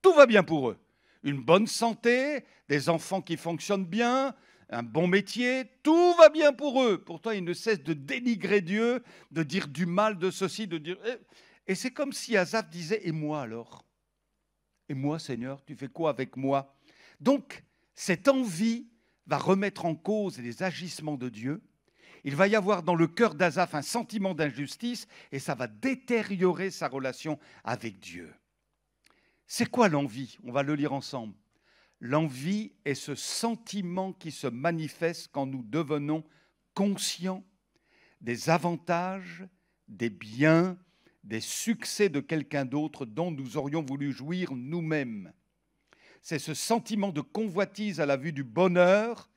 Tout va bien pour eux. Une bonne santé, des enfants qui fonctionnent bien, un bon métier, tout va bien pour eux. Pourtant, ils ne cessent de dénigrer Dieu, de dire du mal de ceci, de dire... Et c'est comme si Asaph disait, et moi alors? Et moi, Seigneur, tu fais quoi avec moi? Donc, cette envie va remettre en cause les agissements de Dieu. Il va y avoir dans le cœur d'Asaph un sentiment d'injustice et ça va détériorer sa relation avec Dieu. C'est quoi l'envie? On va le lire ensemble. L'envie est ce sentiment qui se manifeste quand nous devenons conscients des avantages, des biens, des succès de quelqu'un d'autre dont nous aurions voulu jouir nous-mêmes. C'est ce sentiment de convoitise à la vue du bonheur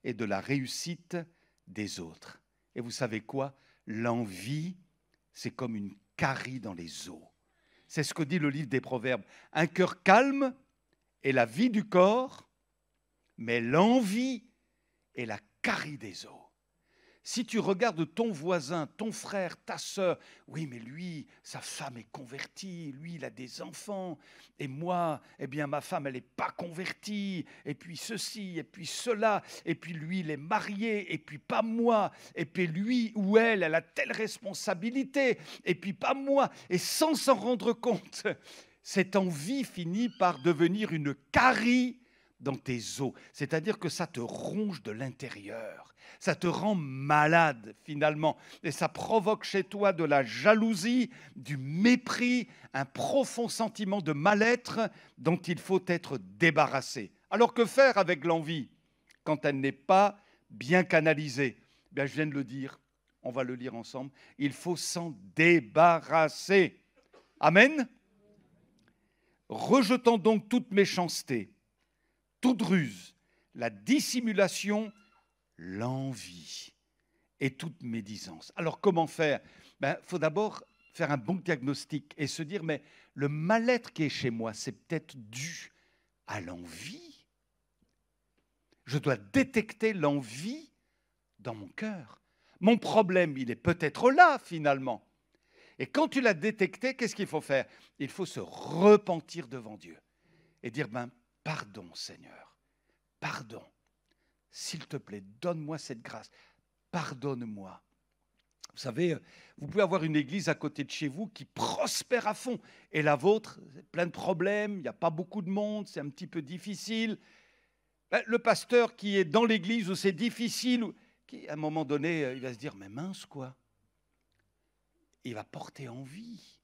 et de la réussite des autres. Et vous savez quoi? L'envie, c'est comme une carie dans les os. C'est ce que dit le livre des Proverbes. Un cœur calme est la vie du corps, mais l'envie est la carie des os. Si tu regardes ton voisin, ton frère, ta sœur, oui, mais lui, sa femme est convertie, lui, il a des enfants, et moi, eh bien, ma femme, elle n'est pas convertie, et puis ceci, et puis cela, et puis lui, il est marié, et puis pas moi, et puis lui ou elle, elle a telle responsabilité, et puis pas moi, et sans s'en rendre compte, cette envie finit par devenir une carie dans tes os, c'est-à-dire que ça te ronge de l'intérieur. Ça te rend malade finalement et ça provoque chez toi de la jalousie, du mépris, un profond sentiment de mal-être dont il faut être débarrassé. Alors que faire avec l'envie quand elle n'est pas bien canalisée? Bien, je viens de le dire, on va le lire ensemble, il faut s'en débarrasser. Amen. Rejetant donc toute méchanceté, toute ruse, la dissimulation, l'envie et toute médisance. Alors, comment faire? Faut d'abord faire un bon diagnostic et se dire, mais le mal-être qui est chez moi, c'est peut-être dû à l'envie. Je dois détecter l'envie dans mon cœur. Mon problème, il est peut-être là, finalement. Et quand tu l'as détecté, qu'est-ce qu'il faut faire? Il faut se repentir devant Dieu et dire, pardon, Seigneur, pardon. S'il te plaît, donne-moi cette grâce. Pardonne-moi. Vous savez, vous pouvez avoir une église à côté de chez vous qui prospère à fond. Et la vôtre, plein de problèmes, il n'y a pas beaucoup de monde, c'est un petit peu difficile. Le pasteur qui est dans l'église où c'est difficile, qui, à un moment donné, il va se dire, mais mince quoi. Il va porter envie.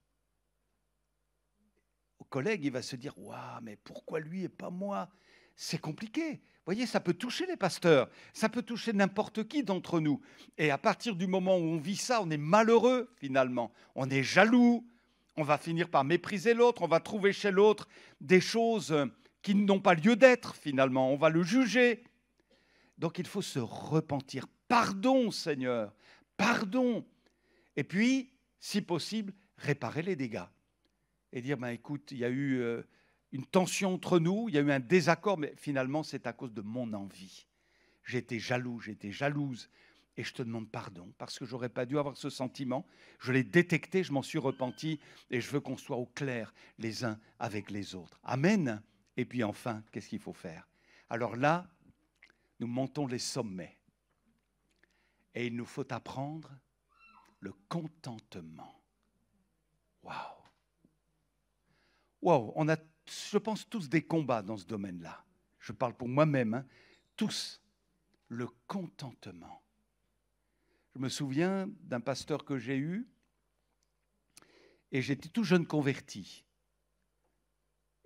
Au collègue, il va se dire, waouh, mais pourquoi lui et pas moi? C'est compliqué. Vous voyez, ça peut toucher les pasteurs, ça peut toucher n'importe qui d'entre nous. Et à partir du moment où on vit ça, on est malheureux finalement, on est jaloux, on va finir par mépriser l'autre, on va trouver chez l'autre des choses qui n'ont pas lieu d'être finalement, on va le juger. Donc il faut se repentir. Pardon Seigneur, pardon. Et puis, si possible, réparer les dégâts. Et dire, écoute, il y a eu une tension entre nous, il y a eu un désaccord, mais finalement, c'est à cause de mon envie. J'étais jaloux, j'étais jalouse, et je te demande pardon, parce que je n'aurais pas dû avoir ce sentiment. Je l'ai détecté, je m'en suis repenti, et je veux qu'on soit au clair les uns avec les autres. Amen. Et puis enfin, qu'est-ce qu'il faut faire? Alors là, nous montons les sommets, et il nous faut apprendre le contentement. Waouh! Waouh! On a, je pense, tous des combats dans ce domaine-là. Je parle pour moi-même, tous. Le contentement. Je me souviens d'un pasteur que j'ai eu, et j'étais tout jeune converti.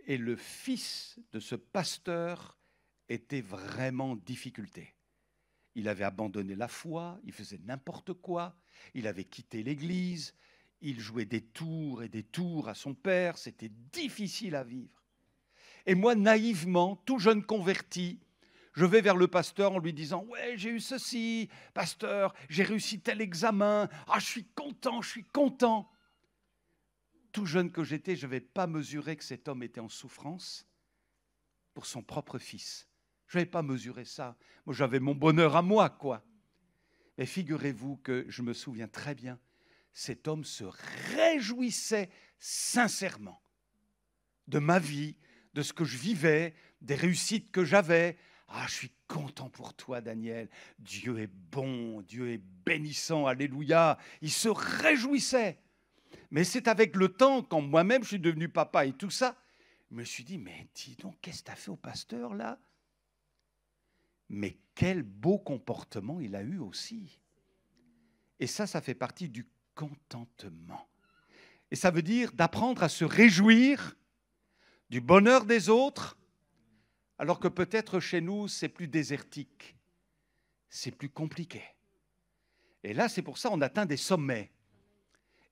Et le fils de ce pasteur était vraiment en difficulté. Il avait abandonné la foi, il faisait n'importe quoi, il avait quitté l'église, il jouait des tours et des tours à son père, c'était difficile à vivre. Et moi, naïvement, tout jeune converti, je vais vers le pasteur en lui disant « Ouais, j'ai eu ceci, pasteur, j'ai réussi tel examen, je suis content, je suis content ». Tout jeune que j'étais, je n'avais pas mesuré que cet homme était en souffrance pour son propre fils. Je n'avais pas mesuré ça. Moi, j'avais mon bonheur à moi, quoi. Mais figurez-vous que je me souviens très bien, cet homme se réjouissait sincèrement de ma vie, de ce que je vivais, des réussites que j'avais. Je suis content pour toi, Daniel. Dieu est bon, Dieu est bénissant, alléluia. Il se réjouissait. Mais c'est avec le temps, quand moi-même je suis devenu papa et tout ça, je me suis dit, mais dis donc, qu'est-ce que tu as fait au pasteur là? Mais quel beau comportement il a eu aussi. Et ça fait partie du contentement. Et ça veut dire d'apprendre à se réjouir du bonheur des autres, alors que peut-être chez nous, c'est plus désertique, c'est plus compliqué. Et là, c'est pour ça qu'on atteint des sommets.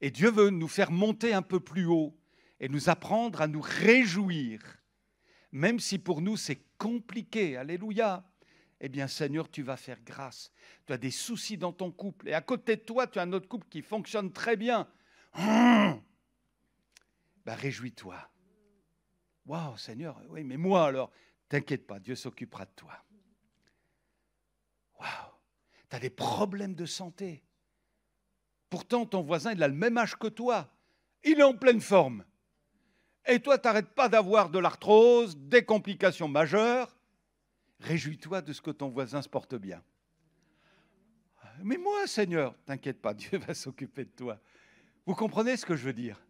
Et Dieu veut nous faire monter un peu plus haut et nous apprendre à nous réjouir, même si pour nous, c'est compliqué. Alléluia. Eh bien, Seigneur, tu vas faire grâce. Tu as des soucis dans ton couple. Et à côté de toi, tu as un autre couple qui fonctionne très bien. Réjouis-toi. Waouh, Seigneur, oui, mais moi alors, t'inquiète pas, Dieu s'occupera de toi. Waouh. Tu as des problèmes de santé. Pourtant, ton voisin, il a le même âge que toi. Il est en pleine forme. Et toi, tu n'arrêtes pas d'avoir de l'arthrose, des complications majeures. Réjouis-toi de ce que ton voisin se porte bien. Mais moi, Seigneur, t'inquiète pas, Dieu va s'occuper de toi. Vous comprenez ce que je veux dire?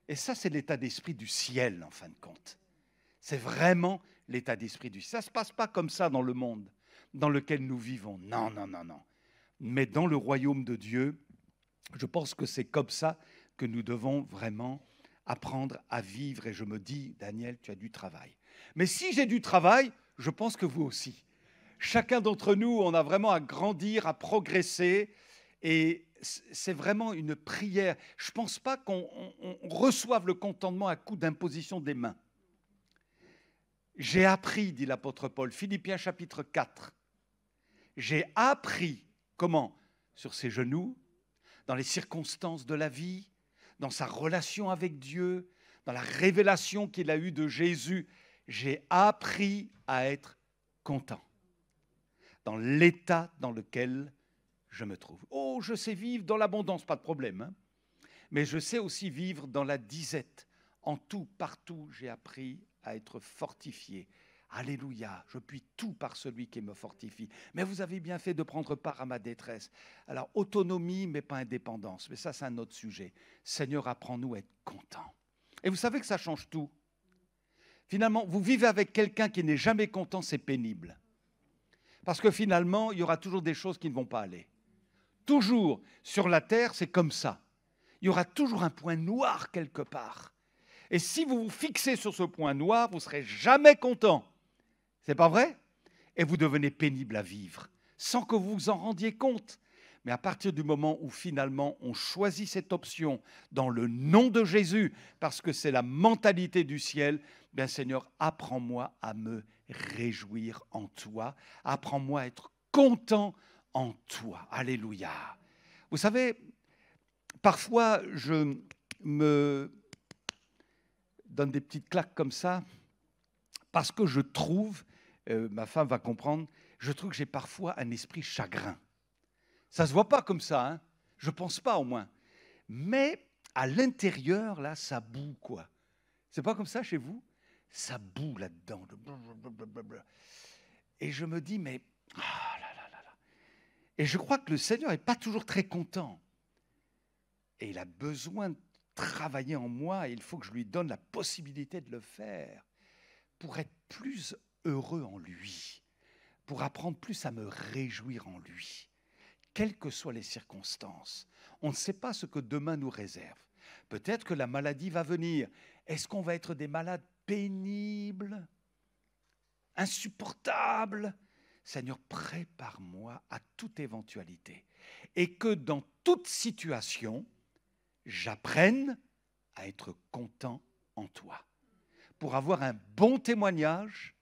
Et ça, c'est l'état d'esprit du ciel, en fin de compte. C'est vraiment l'état d'esprit du ciel. Ça ne se passe pas comme ça dans le monde dans lequel nous vivons. Non, non, non, non. Mais dans le royaume de Dieu, je pense que c'est comme ça que nous devons vraiment apprendre à vivre. Et je me dis, Daniel, tu as du travail. Mais si j'ai du travail, je pense que vous aussi. Chacun d'entre nous, on a vraiment à grandir, à progresser. Et c'est vraiment une prière. Je ne pense pas qu'on reçoive le contentement à coup d'imposition des mains. J'ai appris, dit l'apôtre Paul, Philippiens chapitre 4. J'ai appris, comment? Sur ses genoux, dans les circonstances de la vie, dans sa relation avec Dieu, dans la révélation qu'il a eue de Jésus. J'ai appris à être content dans l'état dans lequel je me trouve. Oh, je sais vivre dans l'abondance, pas de problème, hein. Mais je sais aussi vivre dans la disette. En tout, partout, j'ai appris à être fortifié. Alléluia, je puis tout par celui qui me fortifie. Mais vous avez bien fait de prendre part à ma détresse. Alors, autonomie, mais pas indépendance. Mais ça, c'est un autre sujet. Seigneur, apprends-nous à être contents. Et vous savez que ça change tout. Finalement, vous vivez avec quelqu'un qui n'est jamais content, c'est pénible. Parce que finalement, il y aura toujours des choses qui ne vont pas aller. Toujours, sur la terre, c'est comme ça. Il y aura toujours un point noir quelque part. Et si vous vous fixez sur ce point noir, vous ne serez jamais content. C'est pas vrai? Et vous devenez pénible à vivre, sans que vous vous en rendiez compte. Mais à partir du moment où finalement on choisit cette option dans le nom de Jésus, parce que c'est la mentalité du ciel, bien Seigneur, apprends-moi à me réjouir en toi, apprends-moi à être content en toi. Alléluia. Vous savez, parfois je me donne des petites claques comme ça, parce que je trouve, ma femme va comprendre, je trouve que j'ai parfois un esprit chagrin. Ça ne se voit pas comme ça, hein? Je ne pense pas au moins. Mais à l'intérieur, là, ça boue, quoi. C'est pas comme ça chez vous? Ça boue là-dedans. Et je me dis, mais... Ah là là là là. Et je crois que le Seigneur n'est pas toujours très content. Et il a besoin de travailler en moi, et il faut que je lui donne la possibilité de le faire pour être plus heureux en lui, pour apprendre plus à me réjouir en lui. Quelles que soient les circonstances, on ne sait pas ce que demain nous réserve. Peut-être que la maladie va venir. Est-ce qu'on va être des malades pénibles, insupportables? Seigneur, prépare-moi à toute éventualité. Et que dans toute situation, j'apprenne à être content en toi. Pour avoir un bon témoignage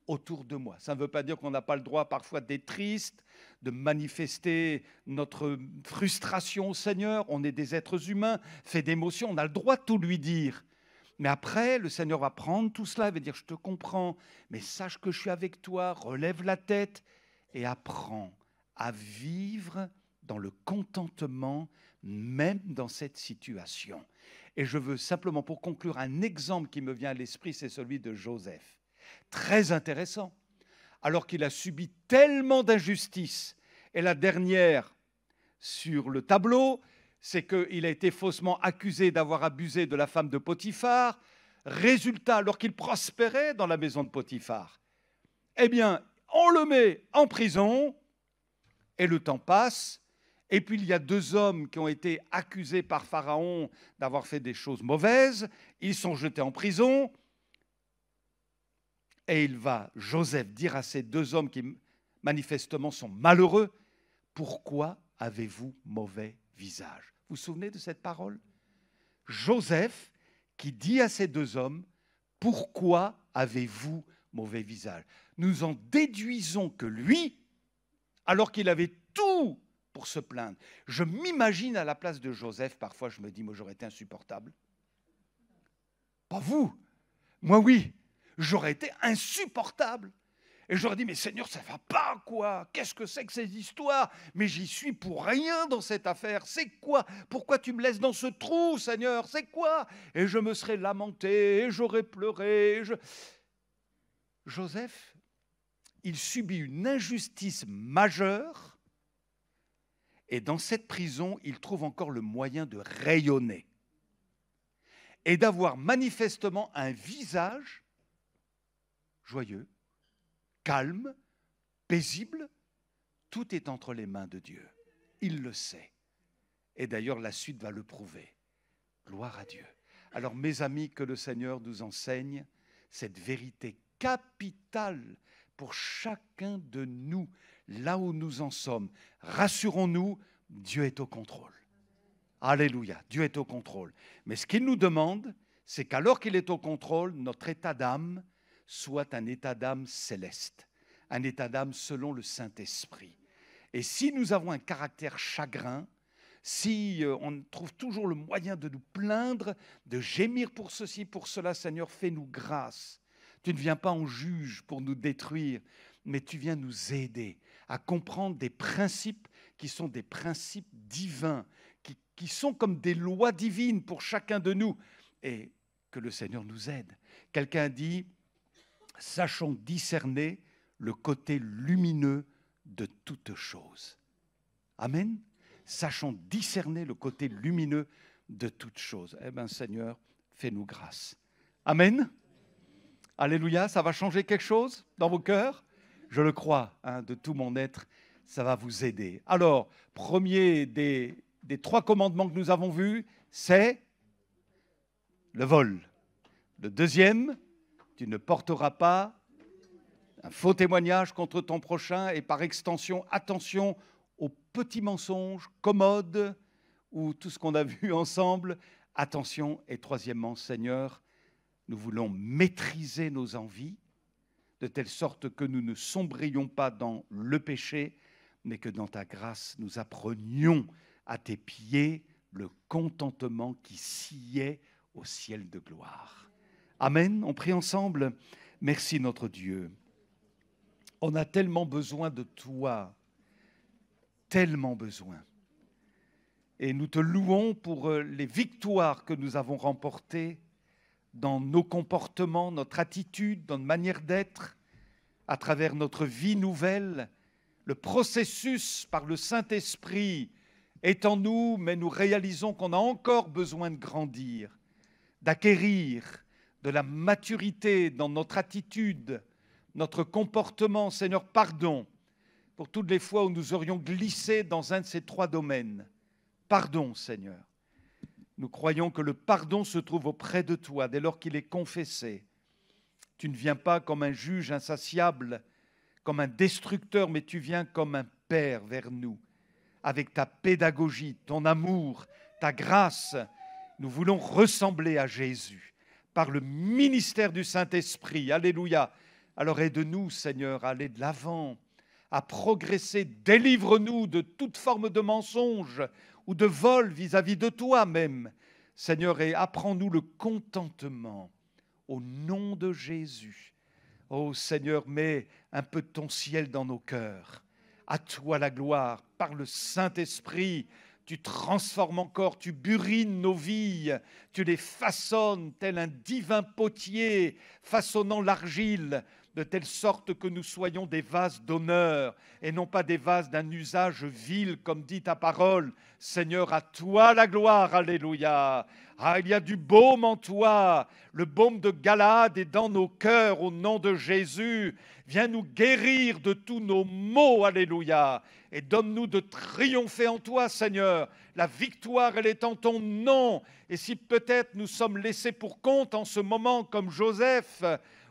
autour de moi. Ça ne veut pas dire qu'on n'a pas le droit parfois d'être triste, de manifester notre frustration au Seigneur. On est des êtres humains, faits d'émotions, on a le droit de tout lui dire. Mais après, le Seigneur va prendre tout cela et va dire, je te comprends, mais sache que je suis avec toi, relève la tête et apprends à vivre dans le contentement, même dans cette situation. Et je veux simplement, pour conclure, un exemple qui me vient à l'esprit, c'est celui de Joseph. Très intéressant, alors qu'il a subi tellement d'injustices. Et la dernière sur le tableau, c'est qu'il a été faussement accusé d'avoir abusé de la femme de Potiphar. Résultat, alors qu'il prospérait dans la maison de Potiphar, eh bien, on le met en prison et le temps passe. Et puis, il y a deux hommes qui ont été accusés par Pharaon d'avoir fait des choses mauvaises. Ils sont jetés en prison. Et il va, Joseph, dire à ces deux hommes qui manifestement sont malheureux, « Pourquoi avez-vous mauvais visage ?» Vous vous souvenez de cette parole? Joseph qui dit à ces deux hommes, « Pourquoi avez-vous mauvais visage ?» Nous en déduisons que lui, alors qu'il avait tout pour se plaindre, je m'imagine à la place de Joseph, parfois je me dis, moi j'aurais été insupportable. Pas vous, moi oui. J'aurais été insupportable. Et j'aurais dit, mais Seigneur, ça ne va pas, quoi? Qu'est-ce que c'est que ces histoires? Mais j'y suis pour rien dans cette affaire. C'est quoi? Pourquoi tu me laisses dans ce trou, Seigneur? C'est quoi? Et je me serais lamenté, et j'aurais pleuré. Joseph, il subit une injustice majeure, et dans cette prison, il trouve encore le moyen de rayonner et d'avoir manifestement un visage joyeux, calme, paisible. Tout est entre les mains de Dieu. Il le sait. Et d'ailleurs, la suite va le prouver. Gloire à Dieu. Alors, mes amis, que le Seigneur nous enseigne cette vérité capitale pour chacun de nous, là où nous en sommes. Rassurons-nous, Dieu est au contrôle. Alléluia, Dieu est au contrôle. Mais ce qu'il nous demande, c'est qu'alors qu'il est au contrôle, notre état d'âme soit un état d'âme céleste, un état d'âme selon le Saint-Esprit. Et si nous avons un caractère chagrin, si on trouve toujours le moyen de nous plaindre, de gémir pour ceci, pour cela, Seigneur, fais-nous grâce. Tu ne viens pas en juge pour nous détruire, mais tu viens nous aider à comprendre des principes qui sont des principes divins, qui sont comme des lois divines pour chacun de nous, et que le Seigneur nous aide. Quelqu'un dit, sachons discerner le côté lumineux de toute chose. Amen. Sachons discerner le côté lumineux de toute chose. Eh bien, Seigneur, fais-nous grâce. Amen. Alléluia, ça va changer quelque chose dans vos cœurs? Je le crois, de tout mon être, ça va vous aider. Alors, premier des 3 commandements que nous avons vus, c'est le vol. Le deuxième, tu ne porteras pas un faux témoignage contre ton prochain, et par extension, attention aux petits mensonges commodes ou tout ce qu'on a vu ensemble. Attention. Et troisièmement, Seigneur, nous voulons maîtriser nos envies de telle sorte que nous ne sombrions pas dans le péché, mais que dans ta grâce, nous apprenions à tes pieds le contentement qui sied au ciel de gloire. Amen. On prie ensemble. Merci notre Dieu. On a tellement besoin de toi, tellement besoin. Et nous te louons pour les victoires que nous avons remportées dans nos comportements, notre attitude, notre manière d'être, à travers notre vie nouvelle. Le processus par le Saint-Esprit est en nous, mais nous réalisons qu'on a encore besoin de grandir, d'acquérir de la maturité dans notre attitude, notre comportement. Seigneur, pardon pour toutes les fois où nous aurions glissé dans un de ces 3 domaines. Pardon, Seigneur. Nous croyons que le pardon se trouve auprès de toi dès lors qu'il est confessé. Tu ne viens pas comme un juge insatiable, comme un destructeur, mais tu viens comme un Père vers nous, avec ta pédagogie, ton amour, ta grâce. Nous voulons ressembler à Jésus par le ministère du Saint-Esprit. Alléluia. Alors aide-nous, Seigneur, à aller de l'avant, à progresser. Délivre-nous de toute forme de mensonge ou de vol vis-à-vis de toi-même, Seigneur, et apprends-nous le contentement au nom de Jésus. Oh Seigneur, mets un peu de ton ciel dans nos cœurs. À toi la gloire, par le Saint-Esprit. Tu transformes encore, tu burines nos vies, tu les façonnes tel un divin potier, façonnant l'argile, de telle sorte que nous soyons des vases d'honneur et non pas des vases d'un usage vil, comme dit ta parole. Seigneur, à toi la gloire, alléluia. Ah, il y a du baume en toi, le baume de Galaad est dans nos cœurs au nom de Jésus. Viens nous guérir de tous nos maux, alléluia. Et donne-nous de triompher en toi, Seigneur. La victoire, elle est en ton nom. Et si peut-être nous sommes laissés pour compte en ce moment, comme Joseph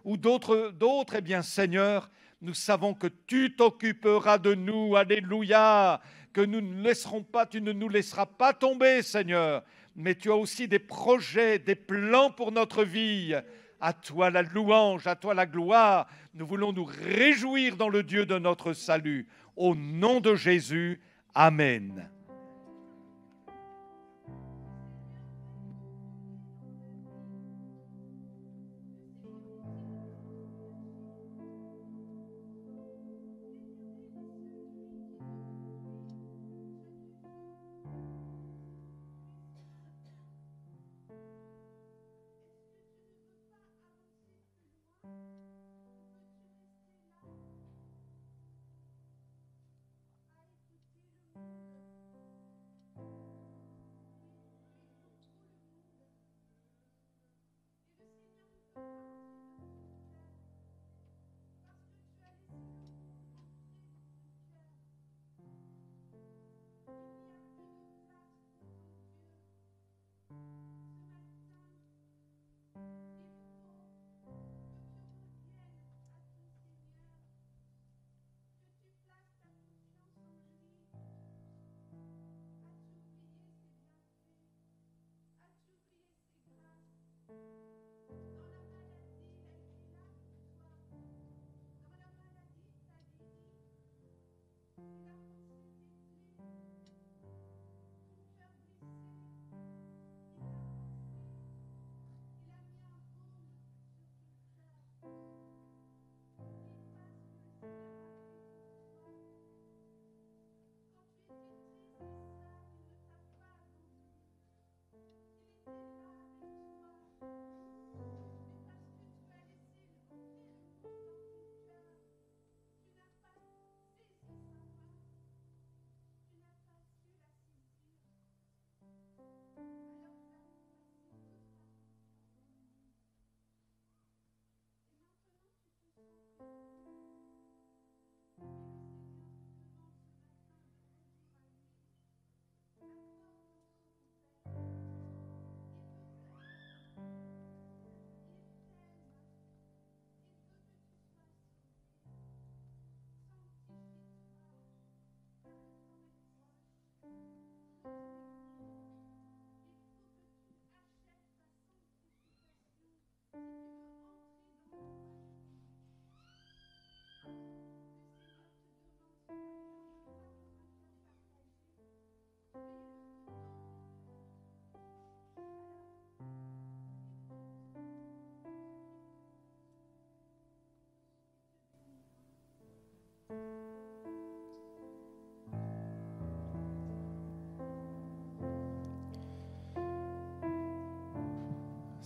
ou d'autres, eh bien, Seigneur, nous savons que tu t'occuperas de nous, alléluia, que nous ne laisserons pas, tu ne nous laisseras pas tomber, Seigneur, mais tu as aussi des projets, des plans pour notre vie. À toi la louange, à toi la gloire. Nous voulons nous réjouir dans le Dieu de notre salut. Au nom de Jésus, Amen.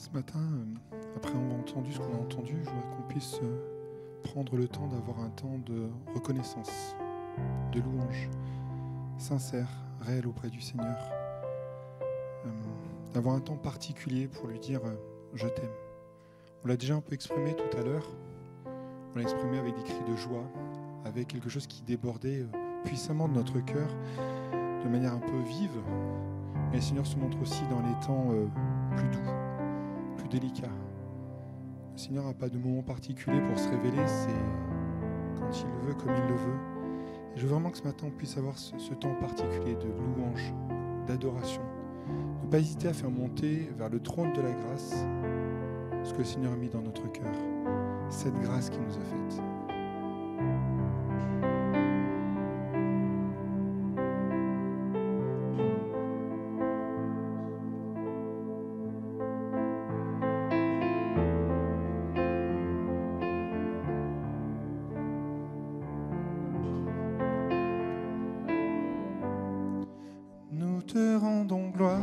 Ce matin, après avoir entendu ce qu'on a entendu, je voudrais qu'on puisse prendre le temps d'avoir un temps de reconnaissance, de louange, sincère, réel auprès du Seigneur. D'avoir un temps particulier pour lui dire « je t'aime ». On l'a déjà un peu exprimé tout à l'heure. On l'a exprimé avec des cris de joie, avec quelque chose qui débordait puissamment de notre cœur, de manière un peu vive. Mais le Seigneur se montre aussi dans les temps plus doux, plus délicats. Le Seigneur n'a pas de moment particulier pour se révéler, c'est quand il le veut, comme il le veut. Et je veux vraiment que ce matin, on puisse avoir ce temps particulier de louange, d'adoration. Ne pas hésiter à faire monter vers le trône de la grâce ce que le Seigneur a mis dans notre cœur, cette grâce qu'il nous a faite. Nous te rendons gloire.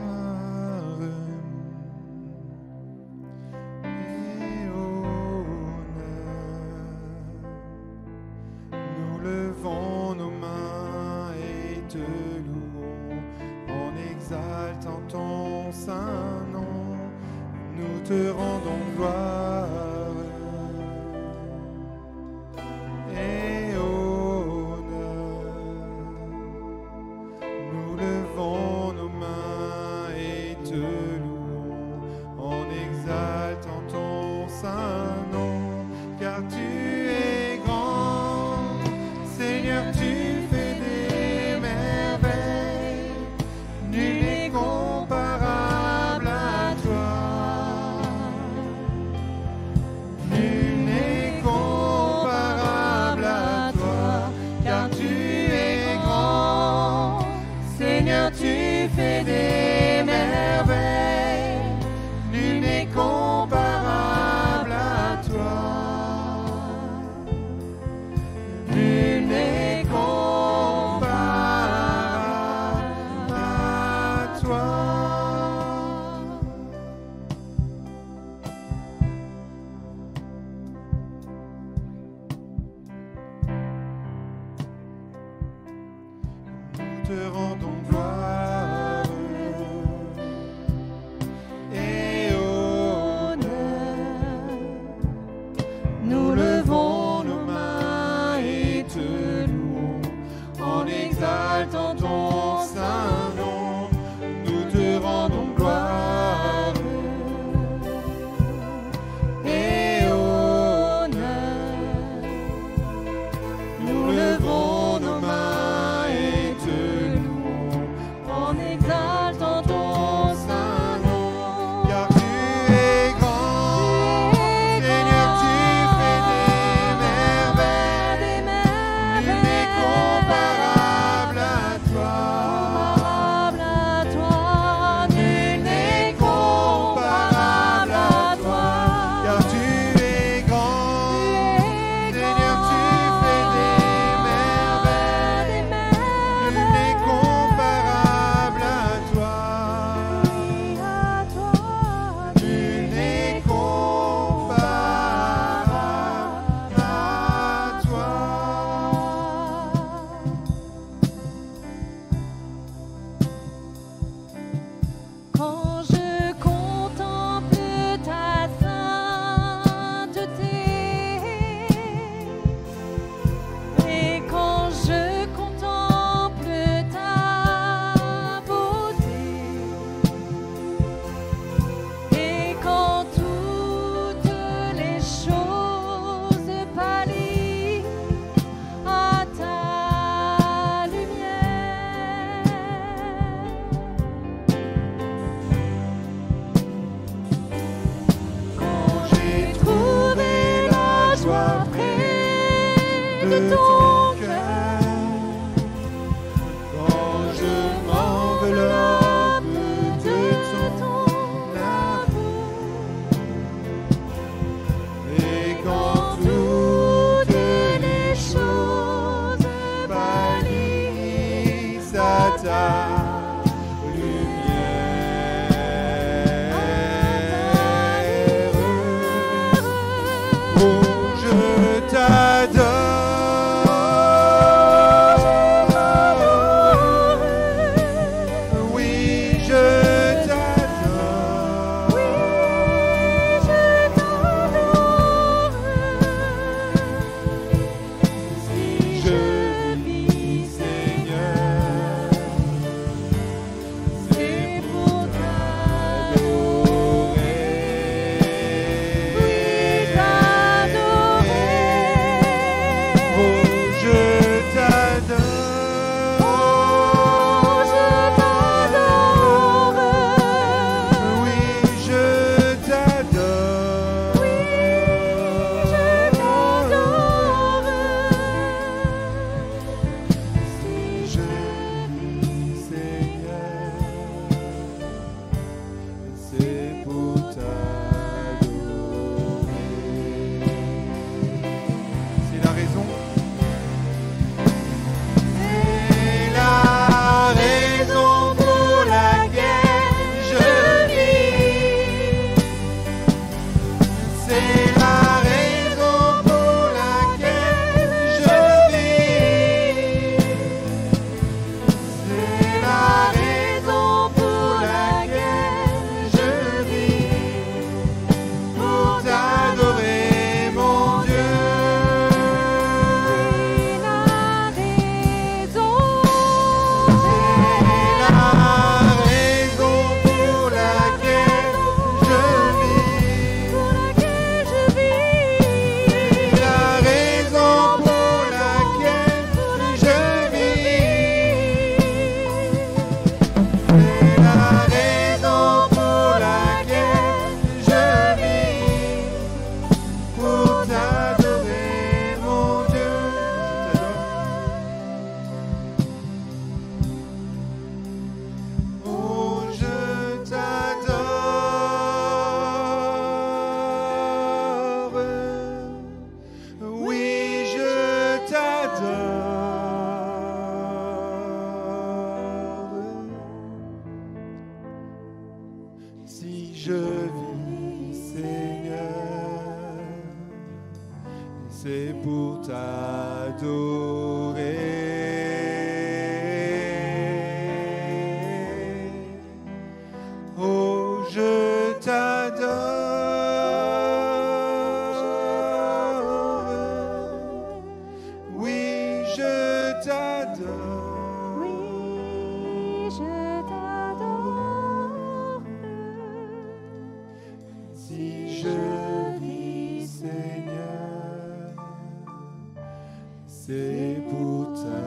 Te rendons gloire et honneur. Nous levons nos mains et te louons en exaltant ton saint nom, car tu es grand, Seigneur, tu fais des merveilles, nul n'est comparable à toi. Tu fais des merveilles, nul n'est comparable à toi. Nul n'est comparable à toi. Nous te rendons gloire et honneur. Nous levons nos mains et te louons en exaltant ton saint nom. Nous te rendons gloire et honneur. Nous levons nos mains et te louons en exaltant ton saint nom, car tu es grand, Seigneur, tu fais des merveilles, nul n'est comparable à toi. Nul n'est comparable à toi, car tu es grand, Seigneur, tu fais des merveilles, nul n'est comparable à toi. Nul n'est comparable à toi. Quand je contemple ta sainteté et quand je contemple ta beauté et quand toutes les choses pâlissent à ta lumière, quand j'ai trouvé la joie près de ton cœur, Quand je m'enveloppe de ton amour, et quand toutes les choses pâlissent à ta lumière, je vis, Seigneur, c'est pour t'adorer. Oh, je t'adore. Oui, je t'adore. Oui, je t'adore. Si je vis, Seigneur, c'est pour t'adorer.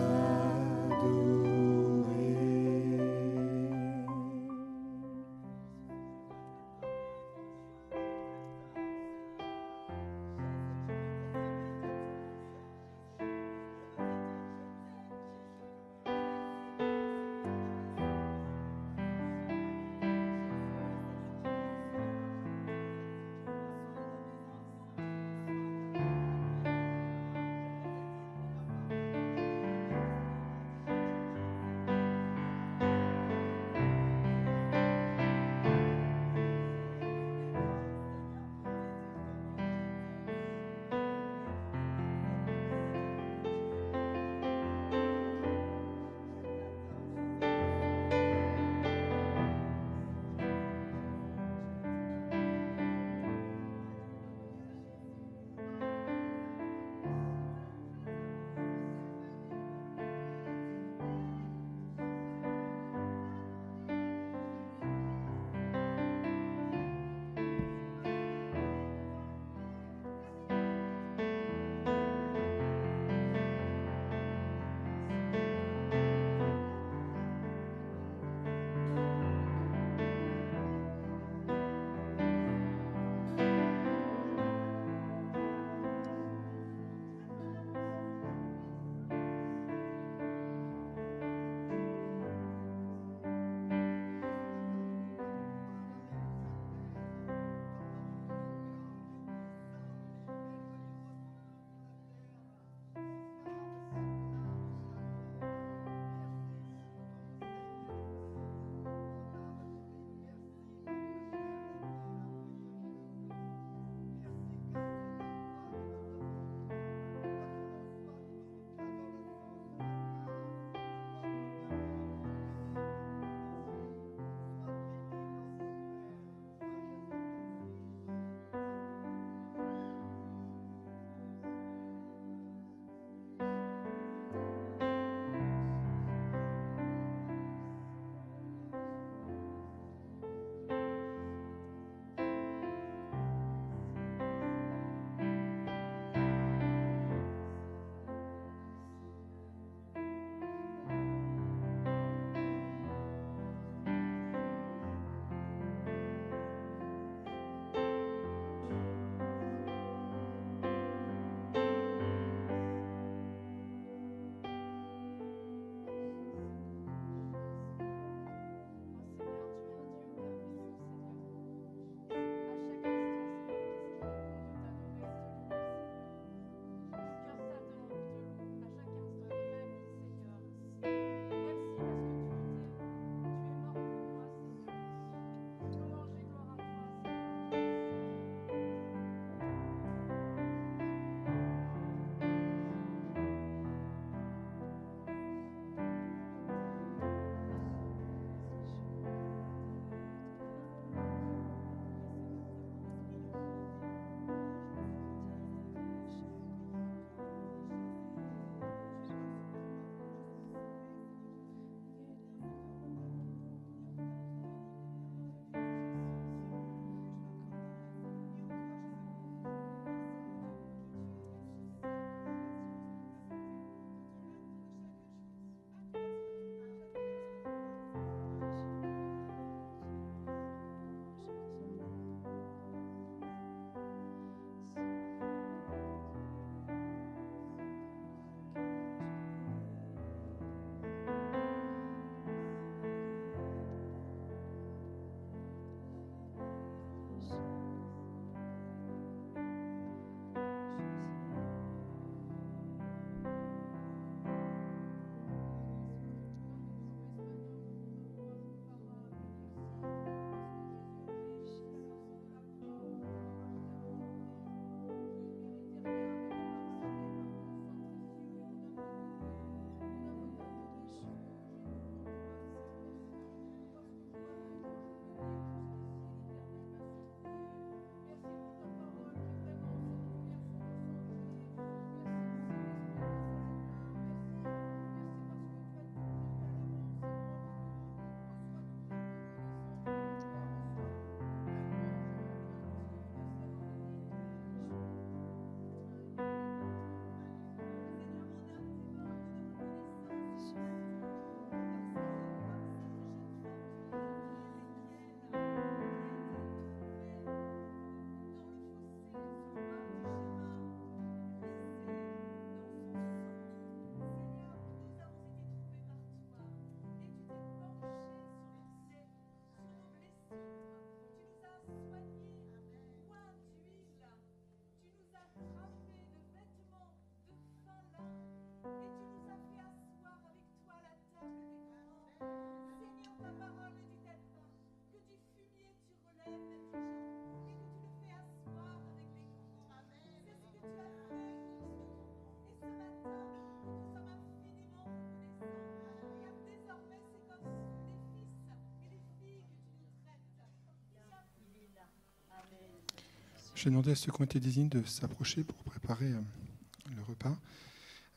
Je vais demander à ceux qui ont été désignés de s'approcher pour préparer le repas.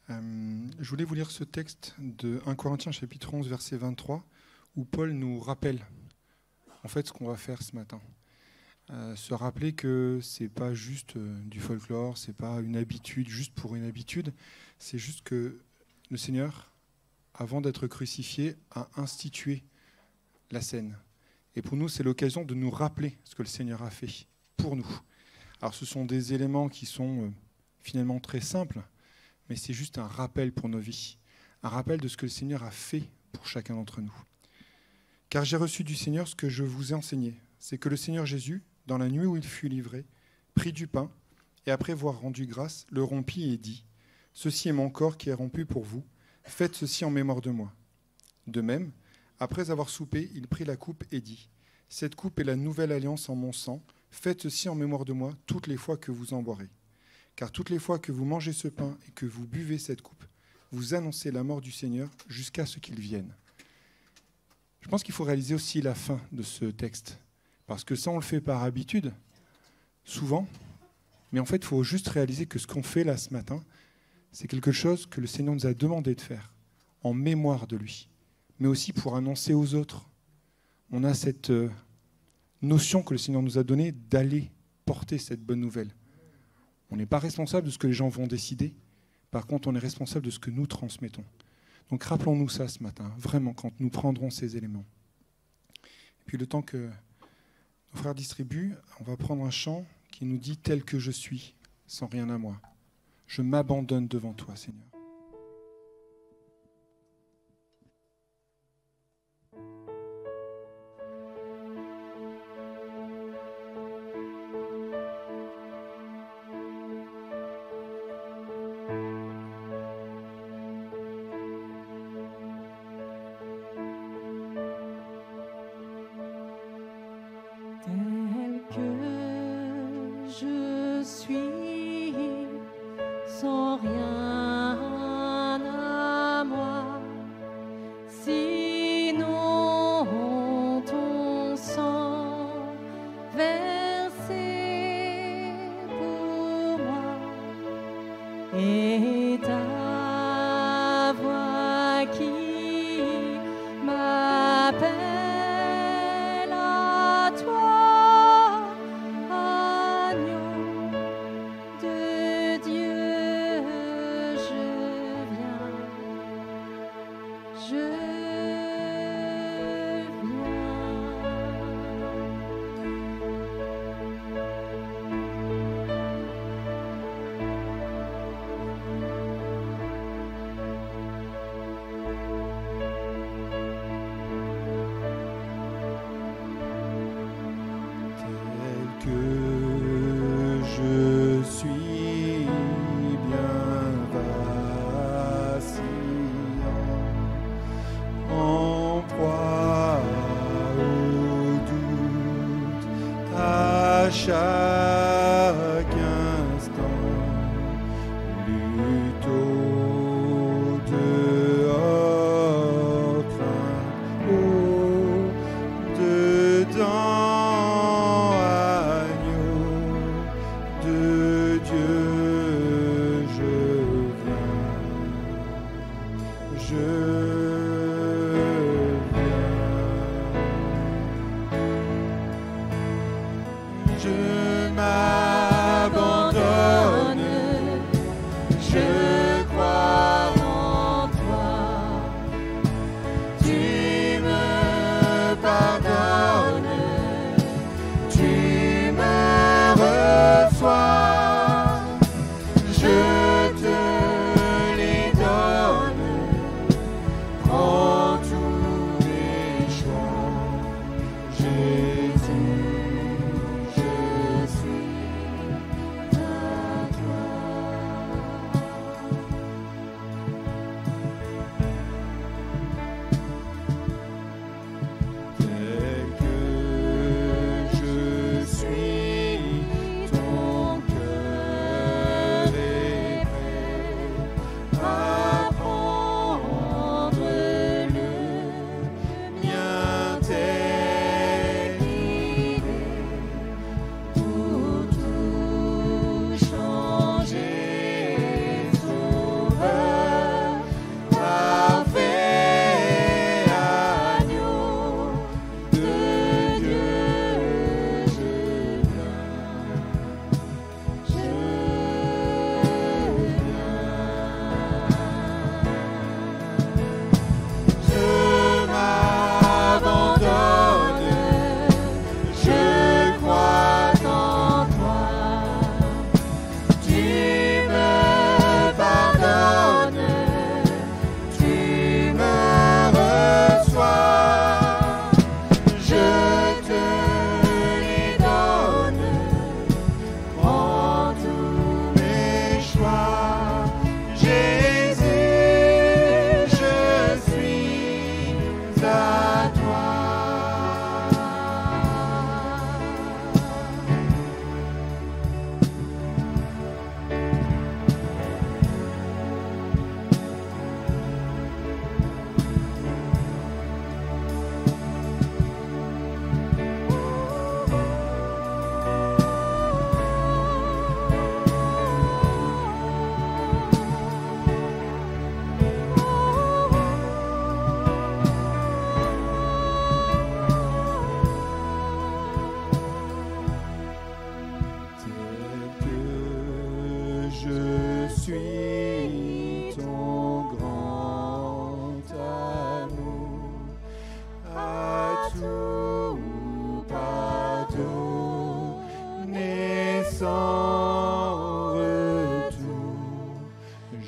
Je voulais vous lire ce texte de 1 Corinthiens chapitre 11 verset 23 où Paul nous rappelle en fait ce qu'on va faire ce matin. Se rappeler que c'est pas juste du folklore, c'est pas une habitude juste pour une habitude, c'est juste que le Seigneur, avant d'être crucifié, a institué la scène. Et pour nous, c'est l'occasion de nous rappeler ce que le Seigneur a fait pour nous. Alors ce sont des éléments qui sont finalement très simples, mais c'est juste un rappel pour nos vies, un rappel de ce que le Seigneur a fait pour chacun d'entre nous. Car j'ai reçu du Seigneur ce que je vous ai enseigné, c'est que le Seigneur Jésus, dans la nuit où il fut livré, prit du pain, et après avoir rendu grâce, le rompit et dit : « Ceci est mon corps qui est rompu pour vous, faites ceci en mémoire de moi. » De même, après avoir soupé, il prit la coupe et dit : « Cette coupe est la nouvelle alliance en mon sang, faites ceci en mémoire de moi toutes les fois que vous en boirez. Car toutes les fois que vous mangez ce pain et que vous buvez cette coupe, vous annoncez la mort du Seigneur jusqu'à ce qu'il vienne. » Je pense qu'il faut réaliser aussi la fin de ce texte. Parce que ça, on le fait par habitude, souvent. Mais en fait, il faut juste réaliser que ce qu'on fait là ce matin, c'est quelque chose que le Seigneur nous a demandé de faire, en mémoire de lui, mais aussi pour annoncer aux autres. On a cette notion que le Seigneur nous a donnée d'aller porter cette bonne nouvelle. On n'est pas responsable de ce que les gens vont décider. Par contre, on est responsable de ce que nous transmettons. Donc rappelons-nous ça ce matin, vraiment, quand nous prendrons ces éléments. Et puis le temps que nos frères distribuent, on va prendre un chant qui nous dit « Tel que je suis, sans rien à moi. Je m'abandonne devant toi, Seigneur. » Tel que je suis, sans rien à moi, sinon ton sang versé pour moi et ta voix qui m'appelle. Chaque instant, lutte au dehors, crainte au dedans, agneau de Dieu, je viens, je m'abandonne, je crois.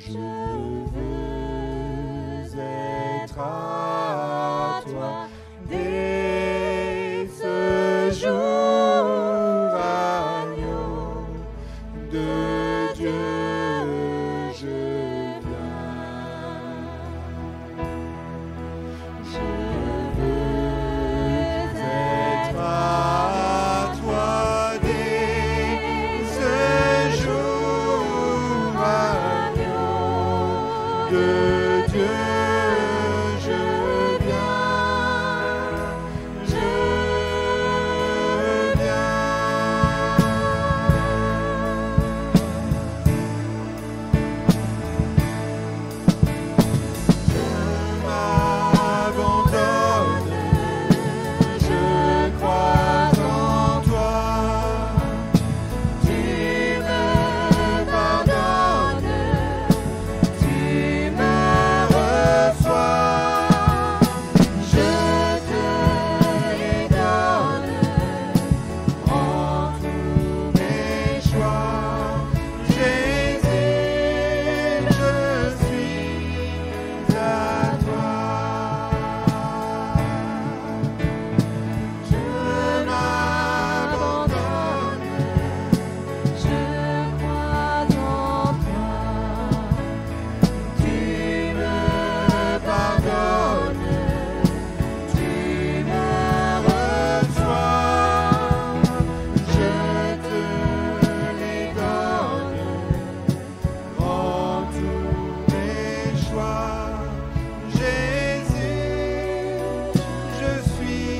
Je veux être à toi dès ce jour, agneau de Dieu, je viens. Je veux être à toi dès ce jour, agneau de Dieu, je viens. Je viens. Je m'abandonne, je crois en toi. Tu me pardonnes, tu me reçois. Je te les donne, prends tous mes choix. Jésus, je suis à toi. Je m'abandonne, je crois en toi. Tu me pardonnes, tu me reçois. Je te les donne, prends tous mes choix. Jésus, je suis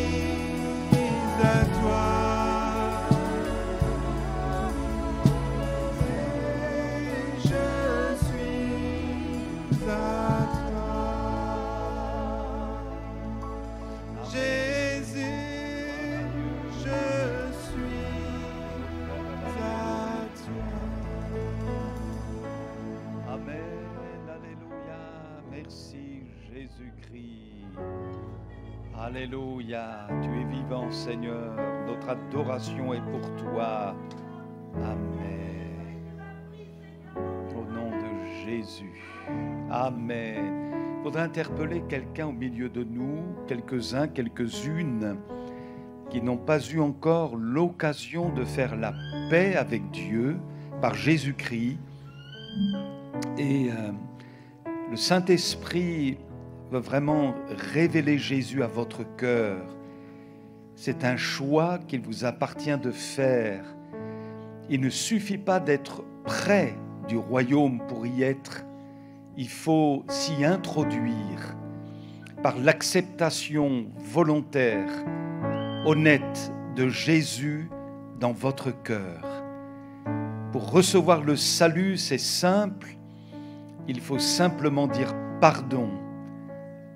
à toi. Je suis à toi. Jésus, je suis à toi. Amen, alléluia. Merci Jésus-Christ. Alléluia. Tu es vivant, Seigneur. Notre adoration est pour toi. Amen. Au nom de Jésus. Amen. Il faudrait interpeller quelqu'un au milieu de nous, quelques-uns, quelques-unes, qui n'ont pas eu encore l'occasion de faire la paix avec Dieu par Jésus-Christ. Et le Saint-Esprit veut vraiment révéler Jésus à votre cœur. C'est un choix qu'il vous appartient de faire. Il ne suffit pas d'être près du royaume pour y être. Il faut s'y introduire par l'acceptation volontaire, honnête de Jésus dans votre cœur. Pour recevoir le salut, c'est simple. Il faut simplement dire pardon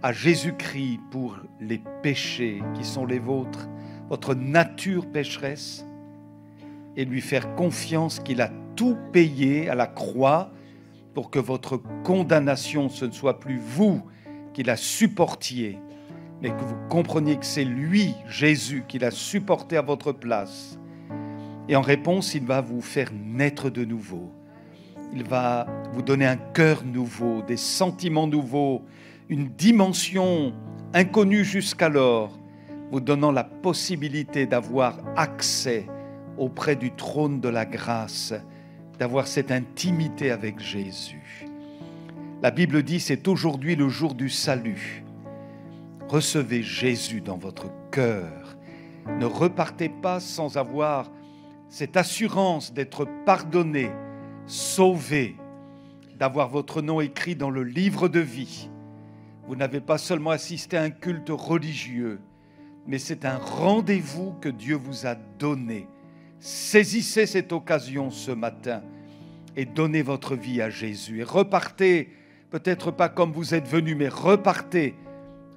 à Jésus-Christ pour les péchés qui sont les vôtres, votre nature pécheresse, et lui faire confiance qu'il a tout payé à la croix pour que votre condamnation, ce ne soit plus vous qui la supportiez, mais que vous compreniez que c'est lui, Jésus, qui l'a supporté à votre place. Et en réponse, il va vous faire naître de nouveau. Il va vous donner un cœur nouveau, des sentiments nouveaux, une dimension inconnue jusqu'alors, vous donnant la possibilité d'avoir accès auprès du trône de la grâce, d'avoir cette intimité avec Jésus. La Bible dit, c'est aujourd'hui le jour du salut. Recevez Jésus dans votre cœur. Ne repartez pas sans avoir cette assurance d'être pardonné, sauvé, d'avoir votre nom écrit dans le livre de vie. Vous n'avez pas seulement assisté à un culte religieux, mais c'est un rendez-vous que Dieu vous a donné. Saisissez cette occasion ce matin et donnez votre vie à Jésus. Et repartez, peut-être pas comme vous êtes venu, mais repartez,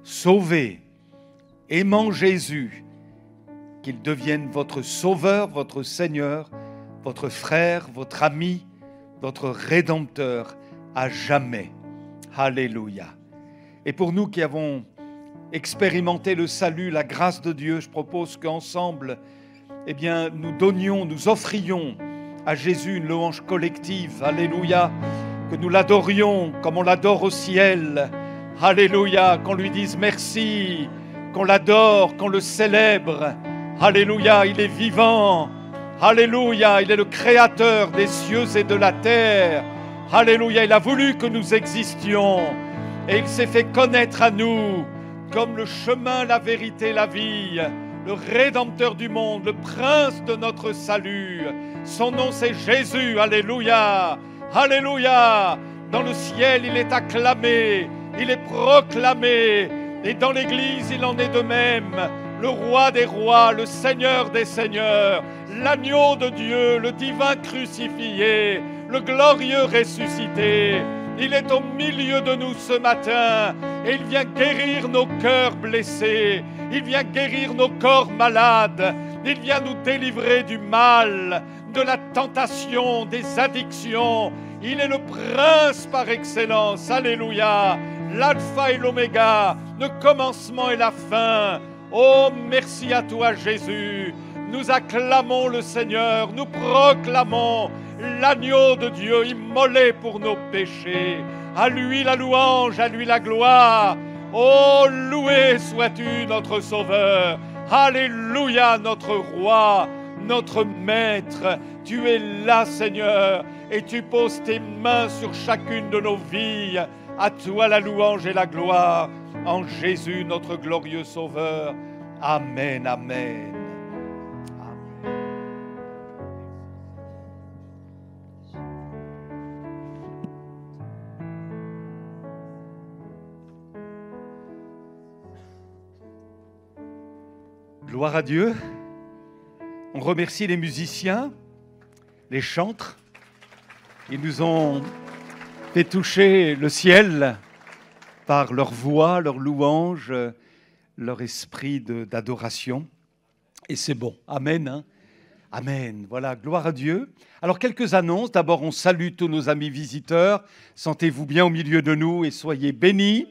sauvés, aimant Jésus, qu'il devienne votre sauveur, votre Seigneur, votre frère, votre ami, votre Rédempteur à jamais. Alléluia. Et pour nous qui avons expérimenté le salut, la grâce de Dieu, je propose qu'ensemble, nous donnions, nous offrions à Jésus une louange collective. Alléluia. que nous l'adorions comme on l'adore au ciel. Alléluia, qu'on lui dise merci, qu'on l'adore, qu'on le célèbre. Alléluia, il est vivant. Alléluia, il est le créateur des cieux et de la terre. Alléluia, il a voulu que nous existions et il s'est fait connaître à nous comme le chemin, la vérité, la vie, le Rédempteur du monde, le Prince de notre salut. Son nom c'est Jésus, alléluia, alléluia. Dans le ciel il est acclamé, il est proclamé, et dans l'Église il en est de même. Le roi des rois, le Seigneur des seigneurs, l'agneau de Dieu, le divin crucifié, le glorieux ressuscité. Il est au milieu de nous ce matin et il vient guérir nos cœurs blessés, il vient guérir nos corps malades, il vient nous délivrer du mal, de la tentation, des addictions. Il est le prince par excellence, alléluia, l'alpha et l'oméga, le commencement et la fin. Oh, merci à toi Jésus. Nous acclamons le Seigneur, nous proclamons l'agneau de Dieu immolé pour nos péchés. À lui la louange, à lui la gloire. Oh, loué sois-tu notre Sauveur. Alléluia, notre Roi, notre Maître. Tu es là, Seigneur, et tu poses tes mains sur chacune de nos vies. À toi la louange et la gloire, en Jésus, notre glorieux Sauveur. Amen, amen. Gloire à Dieu. On remercie les musiciens, les chantres. Ils nous ont fait toucher le ciel par leur voix, leur louange, leur esprit d'adoration. Et c'est bon. Amen. Hein? Amen. Voilà, gloire à Dieu. Alors, quelques annonces. D'abord, on salue tous nos amis visiteurs. Sentez-vous bien au milieu de nous et soyez bénis.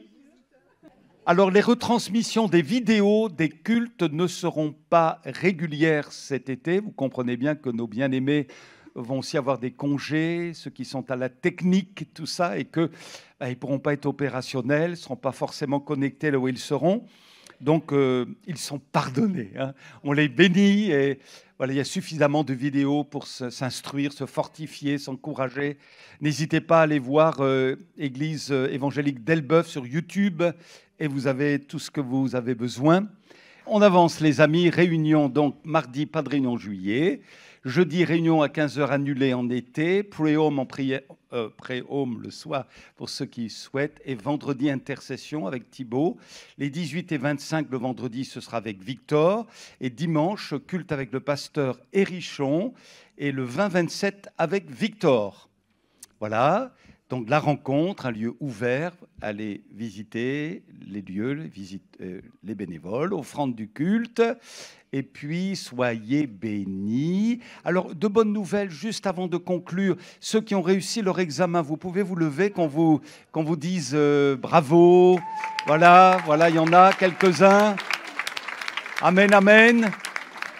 Alors, les retransmissions des vidéos des cultes ne seront pas régulières cet été. Vous comprenez bien que nos bien-aimés vont aussi avoir des congés, ceux qui sont à la technique, tout ça, et qu'ils ne pourront pas être opérationnels, ne seront pas forcément connectés là où ils seront. Donc, ils sont pardonnés. Hein. On les bénit et voilà, il y a suffisamment de vidéos pour s'instruire, se fortifier, s'encourager. N'hésitez pas à aller voir Église évangélique d'Elbeuf sur YouTube et vous avez tout ce que vous avez besoin. On avance, les amis. Réunion, donc mardi, pas de réunion en juillet. Jeudi, réunion à 15h annulée en été. Pré-home en prière, pré-home le soir pour ceux qui souhaitent. Et vendredi, intercession avec Thibaut. Les 18 et 25, le vendredi, ce sera avec Victor. Et dimanche, culte avec le pasteur Hérichon. Et le 20-27 avec Victor. Voilà. Donc la rencontre, un lieu ouvert, allez visiter les lieux, les bénévoles, offrande du culte, et puis soyez bénis. Alors de bonnes nouvelles, juste avant de conclure, ceux qui ont réussi leur examen, vous pouvez vous lever, qu'on vous dise bravo. Voilà, il y en a quelques-uns. Amen, amen.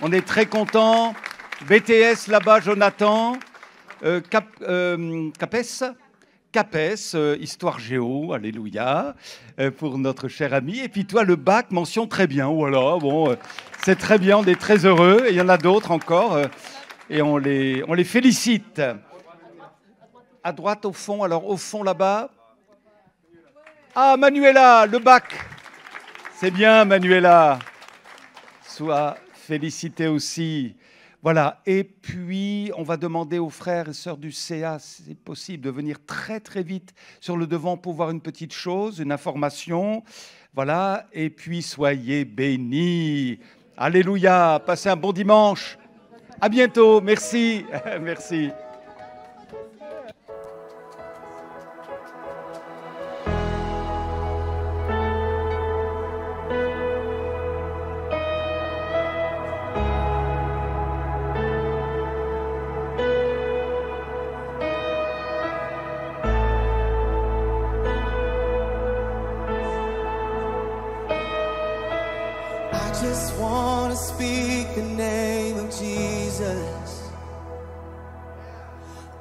On est très contents. BTS là-bas, Jonathan. CAPES, Histoire Géo, alléluia, pour notre cher ami. Et puis toi, le bac, mention très bien. Voilà, bon, c'est très bien, on est très heureux. Et il y en a d'autres encore, et on les félicite. À droite, au fond, alors au fond là-bas. Ah, Manuela, le bac. C'est bien, Manuela. Sois félicitée aussi. Voilà, et puis on va demander aux frères et sœurs du CA, si c'est possible, de venir très très vite sur le devant pour voir une petite chose, une information. Voilà, et puis soyez bénis. Alléluia, passez un bon dimanche. À bientôt, merci. Merci. I just want to speak the name of Jesus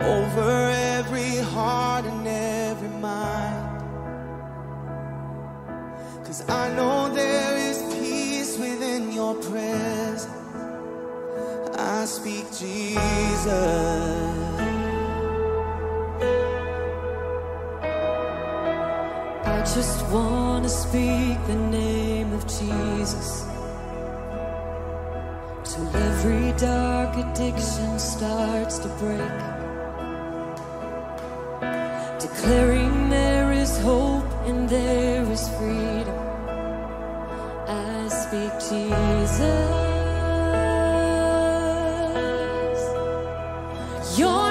over every heart and 'cause I know there is peace within your presence. I speak Jesus. I just want to speak the name of Jesus till every dark addiction starts to break, declaring there is hope and there is freedom. I speak Jesus. Your